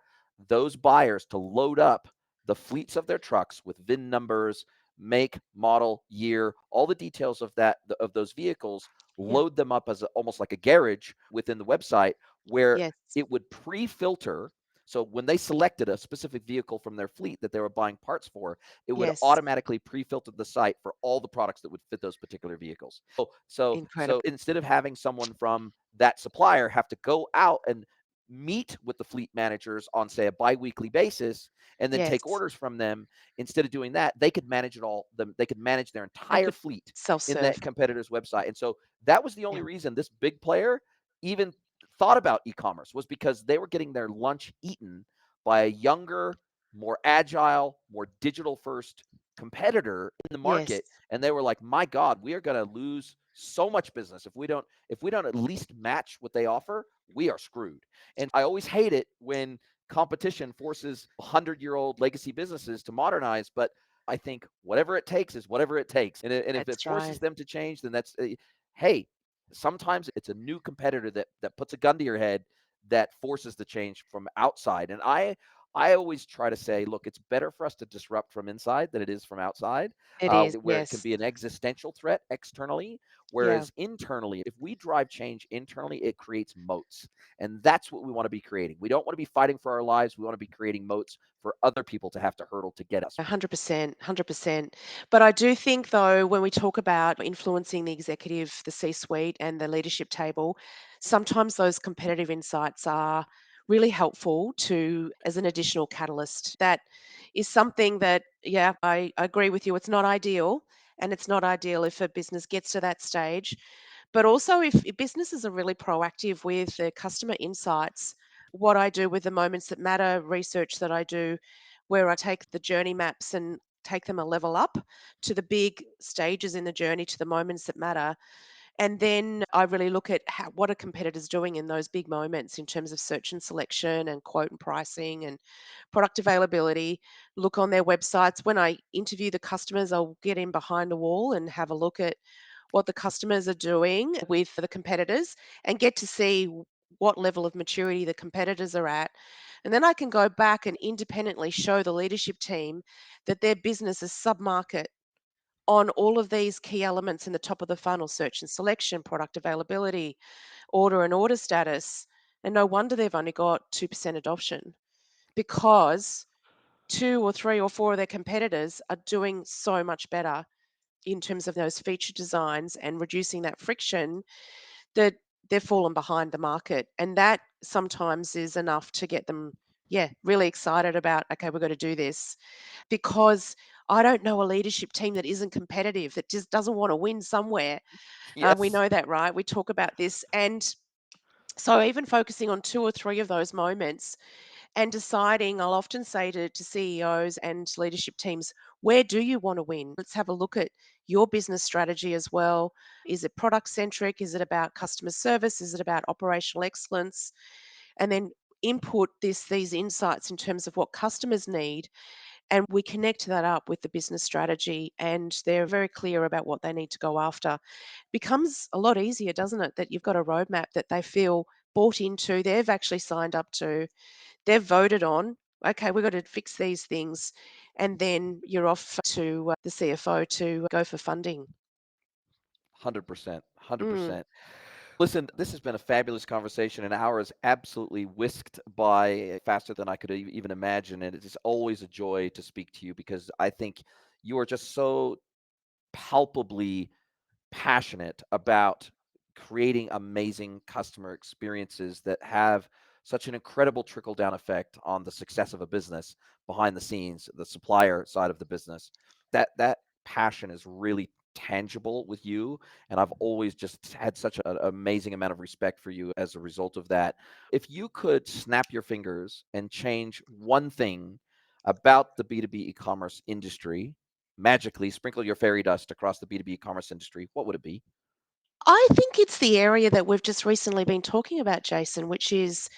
those buyers to load up the fleets of their trucks with VIN numbers, make, model, year, all the details of of those vehicles, Yep. load them up as almost like a garage within the website where Yes. it would pre-filter. So when they selected a specific vehicle from their fleet that they were buying parts for, it would Yes. automatically pre-filter the site for all the products that would fit those particular vehicles. So Incredible. instead of having someone from that supplier have to go out and meet with the fleet managers on, say, a biweekly basis and then take Yes. orders from them, instead of doing that, they could manage it all. They could manage their They entire could fleet in self-serve. that competitor's website. And so that was the only Yeah. reason this big player even thought about e-commerce, was because they were getting their lunch eaten by a younger, more agile, more digital first competitor in the Yes. market, and they were like, my god, we are going to lose so much business if we don't at least match what they offer. We are screwed. And I always hate it when competition forces 100-year-old legacy businesses to modernize, but I think whatever it takes is whatever it takes. And if it That's forces right. them to change, then that's hey, sometimes it's a new competitor that puts a gun to your head, that forces the change from outside. And I always try to say, look, it's better for us to disrupt from inside than it is from outside, It is. where it can Yes. be an existential threat externally. Yeah. Whereas internally, if we drive change internally, it creates moats. And that's what we want to be creating. We don't want to be fighting for our lives. We want to be creating moats for other people to have to hurdle to get us. 100%, 100%. But I do think, though, when we talk about influencing the executive, the C suite, and the leadership table, sometimes those competitive insights are really helpful to as an additional catalyst. That is something that, yeah, I agree with you. It's not ideal. And it's not ideal if a business gets to that stage. But also, if businesses are really proactive with the customer insights, what I do with the moments that matter research that I do, where I take the journey maps and take them a level up to the big stages in the journey, to the moments that matter. And then I really look at what are competitors doing in those big moments in terms of search and selection and quote and pricing and product availability. Look on their websites. When I interview the customers, I'll get in behind the wall and have a look at what the customers are doing with the competitors and get to see what level of maturity the competitors are at. And then I can go back and independently show the leadership team that their business is submarket on all of these key elements in the top of the funnel: search and selection, product availability, order status. And no wonder they've only got 2% adoption, because two or three or four of their competitors are doing so much better in terms of those feature designs and reducing that friction, that they've fallen behind the market. And that sometimes is enough to get them, yeah, really excited about, okay, we've got to do this. Because I don't know a leadership team that isn't competitive, that just doesn't want to win somewhere. We Yes. know that, right? We talk about this. And so even focusing on two or three of those moments and deciding, I'll often say to CEOs and leadership teams, where do you want to win? Let's have a look at your business strategy as well. Is it product centric? Is it about customer service? Is it about operational excellence? And then input these insights in terms of what customers need, and we connect that up with the business strategy, and they're very clear about what they need to go after. Becomes a lot easier, doesn't it, that you've got a roadmap that they feel bought into, they've actually signed up to, they've voted on. Okay, we've got to fix these things. And then you're off to the CFO to go for funding. 100%. Mm, 100%. Listen, this has been a fabulous conversation. An hour is absolutely whisked by faster than I could even imagine. And it is always a joy to speak to you, because I think you are just so palpably passionate about creating amazing customer experiences that have such an incredible trickle down effect on the success of a business behind the scenes, the supplier side of the business. That passion is really tangible with you, and I've always just had such an amazing amount of respect for you as a result of that. If you could snap your fingers and change one thing about the B2B e-commerce industry, magically sprinkle your fairy dust across the B2B commerce industry, what would it be? I think it's the area that we've just recently been talking about, Jason, which is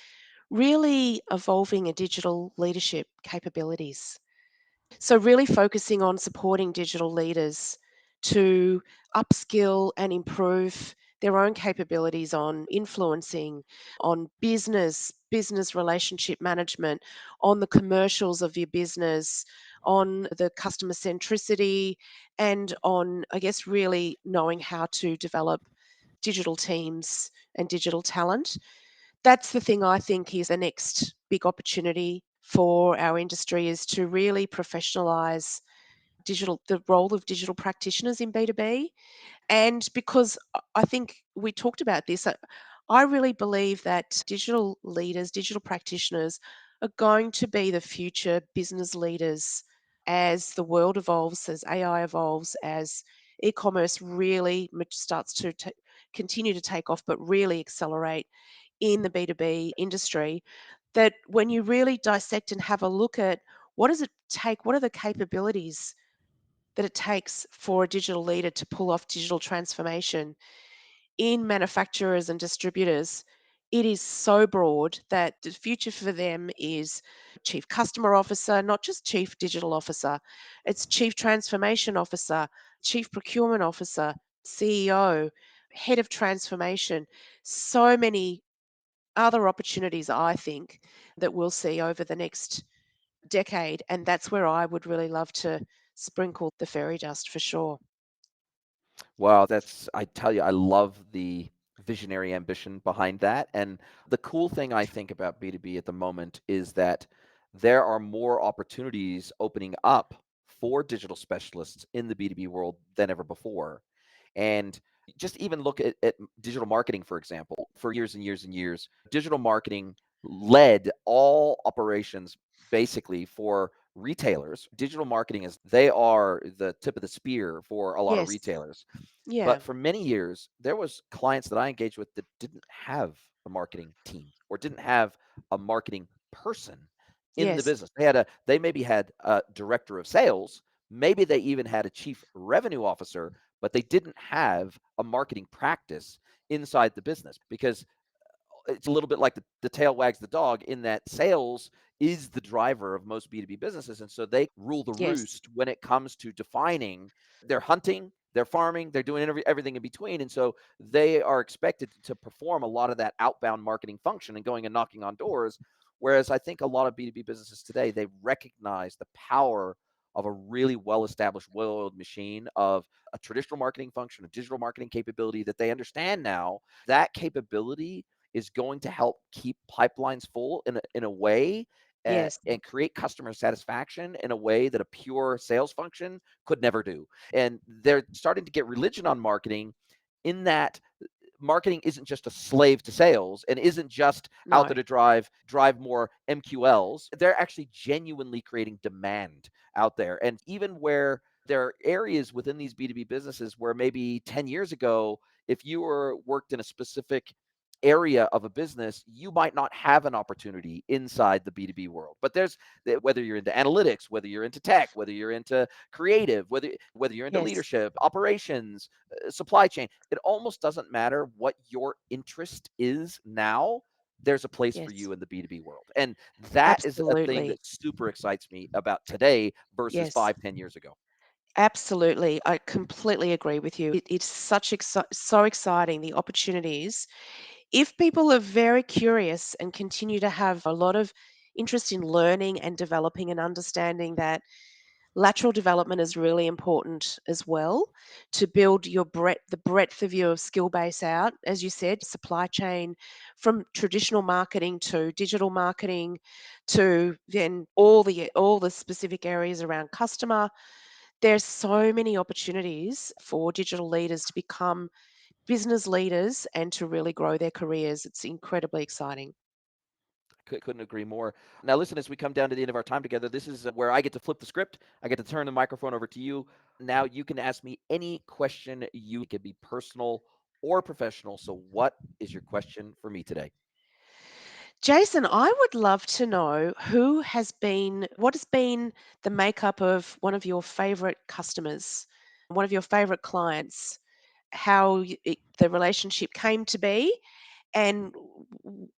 really evolving a digital leadership capabilities. So, really focusing on supporting digital leaders to upskill and improve their own capabilities on influencing, on business relationship management, on the commercials of your business, on the customer centricity, and on, I guess, really knowing how to develop digital teams and digital talent. That's the thing I think is the next big opportunity for our industry, is to really professionalize the role of digital practitioners in B2B. And because I think we talked about this, I really believe that digital leaders, digital practitioners are going to be the future business leaders as the world evolves, as AI evolves, as e-commerce really starts to continue to take off, but really accelerate in the B2B industry. That when you really dissect and have a look at what does it take, what are the capabilities that it takes for a digital leader to pull off digital transformation in manufacturers and distributors, it is so broad that the future for them is chief customer officer, not just chief digital officer, it's chief transformation officer, chief procurement officer, CEO, head of transformation. So many other opportunities, I think, that we'll see over the next decade. And that's where I would really love to sprinkle the fairy dust for sure. Wow, I tell you, I love the visionary ambition behind that. And the cool thing I think about B2B at the moment is that there are more opportunities opening up for digital specialists in the B2B world than ever before. And just even look at digital marketing, for example. For years and years and years, digital marketing led all operations basically for retailers. Digital marketing is they are the tip of the spear for a lot of Yes. retailers. Yeah. But for many years, there was clients that I engaged with that didn't have a marketing team or didn't have a marketing person in the Yes. business. They maybe had a director of sales, maybe they even had a chief revenue officer, but they didn't have a marketing practice inside the business because it's a little bit like the tail wags the dog in that sales is the driver of most B2B businesses. And so they rule the Yes. roost when it comes to defining their hunting, their farming, they're doing everything in between. And so they are expected to perform a lot of that outbound marketing function and going and knocking on doors. Whereas I think a lot of B2B businesses today, they recognize the power of a really well-established, well-oiled machine of a traditional marketing function, a digital marketing capability that they understand now. That capability is going to help keep pipelines full in a way Yes. and create customer satisfaction in a way that a pure sales function could never do. And they're starting to get religion on marketing in that marketing isn't just a slave to sales and isn't just out there No. to drive more MQLs. They're actually genuinely creating demand out there. And even where there are areas within these B2B businesses where maybe 10 years ago, if you were worked in a specific area of a business, you might not have an opportunity inside the B2B world. But whether you're into analytics, whether you're into tech, whether you're into creative, whether you're into Yes. leadership, operations, supply chain, it almost doesn't matter what your interest is now. There's a place for Yes. you in the B2B world. And that is a thing Absolutely. that super excites me about today versus Yes. 5, 10 years ago. Absolutely. I completely agree with you. It's so exciting, the opportunities. If people are very curious and continue to have a lot of interest in learning and developing and understanding that lateral development is really important as well, to build the breadth of your skill base out, as you said, supply chain, from traditional marketing to digital marketing, to then all the specific areas around customer. There's so many opportunities for digital leaders to become business leaders and to really grow their careers. It's incredibly exciting. Couldn't agree more. Now, listen, as we come down to the end of our time together, this is where I get to flip the script. I get to turn the microphone over to you. Now, you can ask me any question you. It could be personal or professional. So, what is your question for me today? Jason, I would love to know what has been the makeup of one of your favorite customers, one of your favorite clients, the relationship came to be, and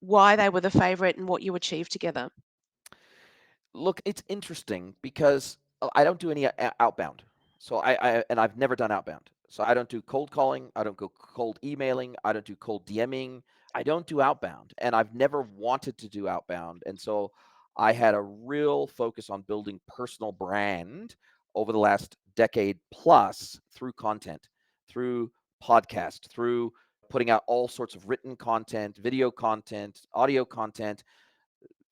why they were the favorite and what you achieved together. Look, it's interesting because I don't do any outbound. So, and I've never done outbound. So I don't do cold calling. I don't go cold emailing. I don't do cold DMing. I don't do outbound. And I've never wanted to do outbound. And so I had a real focus on building personal brand over the last decade plus through content, through podcast, through putting out all sorts of written content, video content, audio content,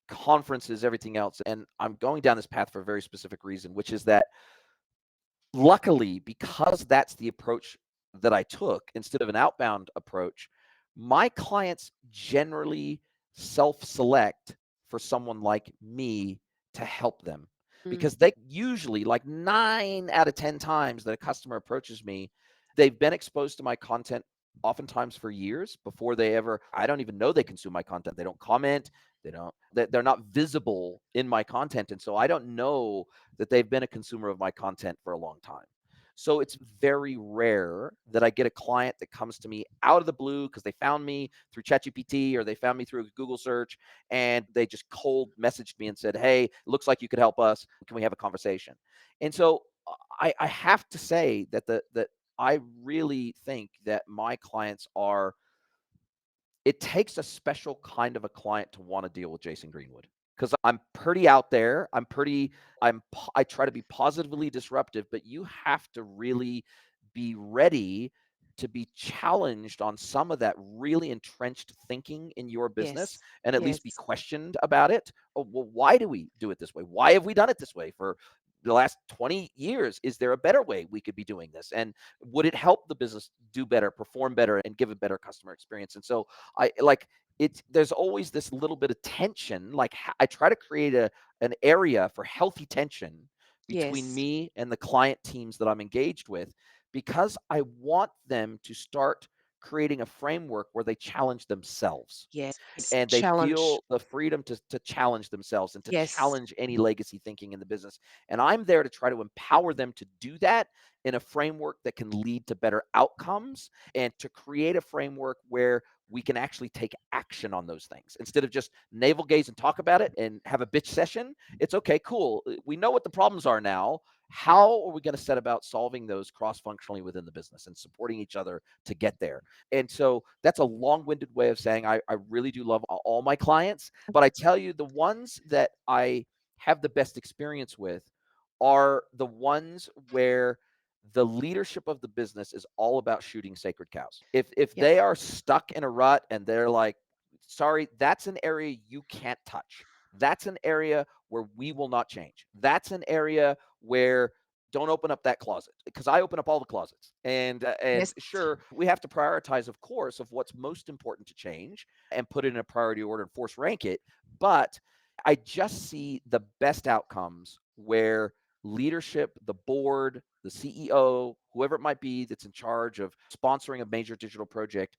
conferences, everything else. And I'm going down this path for a very specific reason, which is that luckily, because that's the approach that I took instead of an outbound approach, my clients generally self-select for someone like me to help them Mm. because they usually, like 9 out of 10 times that a customer approaches me, they've been exposed to my content oftentimes for years before they ever, I don't even know they consume my content. They don't comment, they're not visible in my content, and so I don't know that they've been a consumer of my content for a long time. So it's very rare that I get a client that comes to me out of the blue because they found me through ChatGPT or they found me through a Google search and they just cold messaged me and said, "Hey, it looks like you could help us. Can we have a conversation?" And so I have to say that I really think that my clients are, it takes a special kind of a client to want to deal with Jason Greenwood because I'm pretty out there. I try to be positively disruptive, but you have to really be ready to be challenged on some of that really entrenched thinking in your business Yes. and at Yes. least be questioned about it. Oh, well, why do we do it this way? Why have we done it this way for the last 20 years? Is there a better way we could be doing this? And would it help the business do better, perform better, and give a better customer experience? And so I like there's always this little bit of tension. Like I try to create an area for healthy tension between Yes. me and the client teams that I'm engaged with because I want them to start creating a framework where they challenge themselves Yes. and they Challenge. feel the freedom to challenge themselves and to Yes. challenge any legacy thinking in the business. And I'm there to try to empower them to do that in a framework that can lead to better outcomes and to create a framework where we can actually take action on those things instead of just navel gaze and talk about it and have a bitch session. It's okay, cool. We know what the problems are now. How are we going to set about solving those cross functionally within the business and supporting each other to get there? And so that's a long-winded way of saying I really do love all my clients, but I tell you the ones that I have the best experience with are the ones where the leadership of the business is all about shooting sacred cows. If Yep. they are stuck in a rut and they're like, sorry, that's an area you can't touch. That's an area where we will not change. That's an area where don't open up that closet because I open up all the closets. And Yes. sure, we have to prioritize, of course, of what's most important to change and put it in a priority order and force rank it. But I just see the best outcomes where leadership, the board, the CEO, whoever it might be that's in charge of sponsoring a major digital project,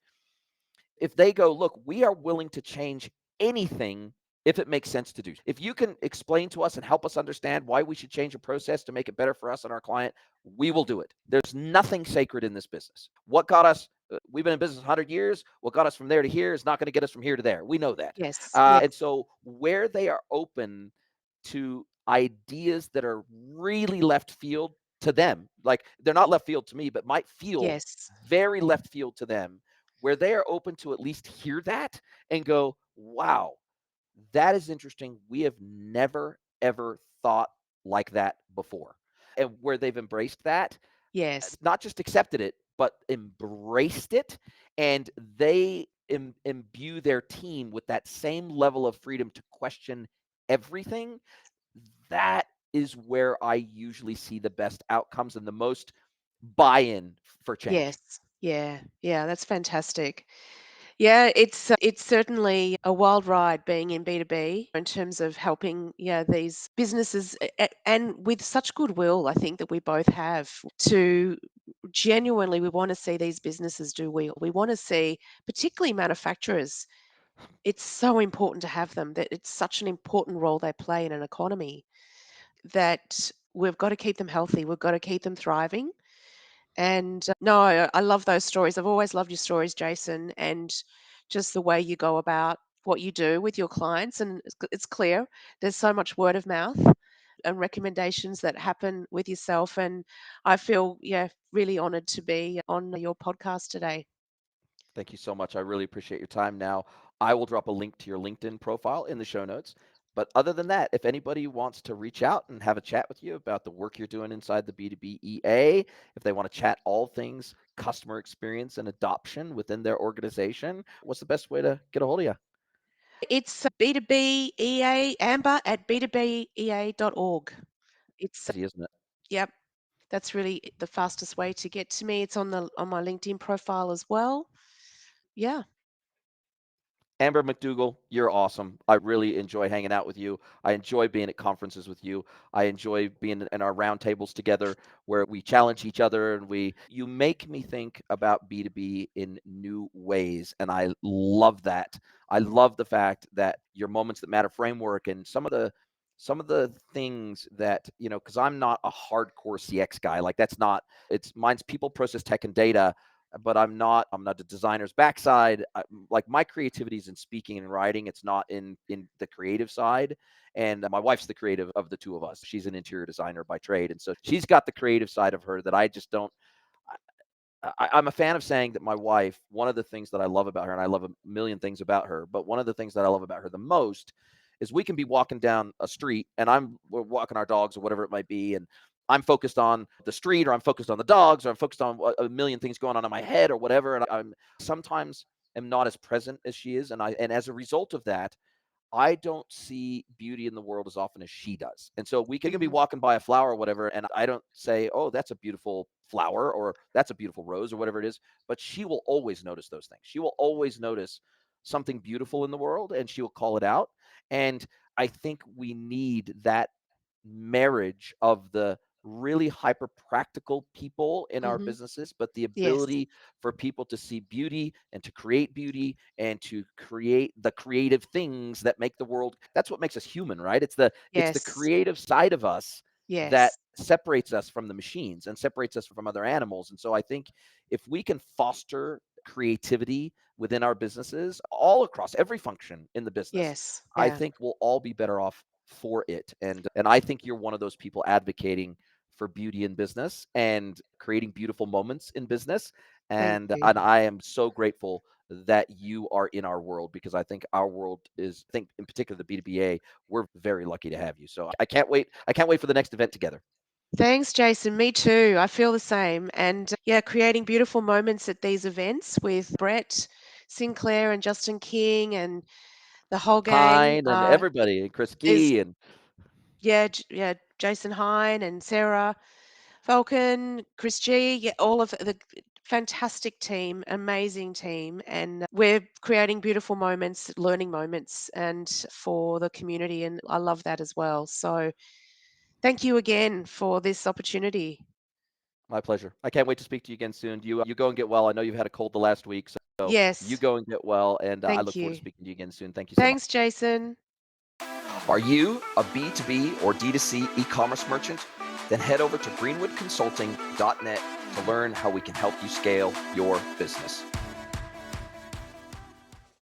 if they go, look, we are willing to change anything if it makes sense to do. If you can explain to us and help us understand why we should change a process to make it better for us and our client, we will do it. There's nothing sacred in this business. What got us, we've been in business 100 years. What got us from there to here is not going to get us from here to there. We know that. Yes. Yes. And so where they are open to ideas that are really left field to them, like they're not left field to me, but might feel Yes. very left field to them, where they are open to at least hear that and go, wow, that is interesting. We have never, ever thought like that before. And where they've embraced that, Yes. not just accepted it, but embraced it. And they imbue their team with that same level of freedom to question everything. That is where I usually see the best outcomes and the most buy-in for change. Yes. Yeah. Yeah. That's fantastic. Yeah, it's certainly a wild ride being in B2B in terms of helping, yeah, these businesses and with such goodwill, I think that we both have to genuinely, we want to see these businesses do well. We want to see, particularly manufacturers, it's so important to have them, that it's such an important role they play in an economy, that we've got to keep them healthy. We've got to keep them thriving. And no, I love those stories. I've always loved your stories, Jason, and just the way you go about what you do with your clients. And it's clear there's so much word of mouth. and recommendations that happen with yourself. And I feel, really honored to be on your podcast today. Thank you so much. I really appreciate your time. Now, I will drop a link to your LinkedIn profile in the show notes. But other than that, if anybody wants to reach out and have a chat with you about the work you're doing inside the B2B EA, if they want to chat all things customer experience and adoption within their organization, what's the best way to get a hold of you? It's B2BEA, Amber at B2BEA.org. It's, Easy, isn't it? yep, that's really the fastest way to get to me. It's on my LinkedIn profile as well. Yeah. Amber Mcdougall, you're awesome. I really enjoy hanging out with you. I enjoy being at conferences with you. I enjoy being in our roundtables together where we challenge each other and you make me think about B2B in new ways. And I love that. I love the fact that your Moments That Matter framework and some of the things that, because I'm not a hardcore CX guy. Like mine's people, process, tech, and data, but I'm not a designer's backside. Like my creativity is in speaking and writing. It's not in the creative side. And my wife's the creative of the two of us. She's an interior designer by trade, and so she's got the creative side of her that I just don't. I'm a fan of saying that my wife, one of the things that I love about her, and I love a million things about her, but one of the things that I love about her the most is we can be walking down a street and we're walking our dogs or whatever it might be, and I'm focused on the street, or I'm focused on the dogs, or I'm focused on a million things going on in my head or whatever, and I'm sometimes am not as present as she is, and as a result of that, I don't see beauty in the world as often as she does. And so we can be Mhm. walking by a flower or whatever, and I don't say, oh, that's a beautiful flower or that's a beautiful rose or whatever it is. But she will always notice those things. She will always notice something beautiful in the world and she will call it out. And I think we need that marriage of the really hyper practical people in our Mhm. businesses, but the Yes. ability for people to see beauty and to create beauty and to create the creative things that make the world. That's what makes us human, right? It's the Yes. creative side of us that Yes. separates us from the machines and separates us from other animals. And so I think if we can foster creativity within our businesses all across every function in the business, Yes. I Yeah. think we'll all be better off for it. And I think you're one of those people advocating for beauty in business and creating beautiful moments in business. Thank And you. and I am so grateful that you are in our world, because I think our world is, I think in particular the B2BA, we're very lucky to have you. So I can't wait. I can't wait for the next event together. Thanks, Jason. Me too. I feel the same. And yeah, creating beautiful moments at these events with Brett Sinclair and Justin King and the whole gang. Hein and everybody, and Chris Is Gee and yeah, Jason Hine and Sarah Falcon, Chris G, yeah, all of the fantastic team, amazing team, and we're creating beautiful moments, learning moments, and for the community, and I love that as well. So thank you again for this opportunity. my pleasure. I can't wait to speak to you again soon. You go and get well. I know you've had a cold the last week, so you Yes, go and get well. And I thank look forward to you. speaking to you again soon. Thank you so much. Thanks, Jason. Are you a B2B or D2C e-commerce merchant? Then head over to greenwoodconsulting.net to learn how we can help you scale your business.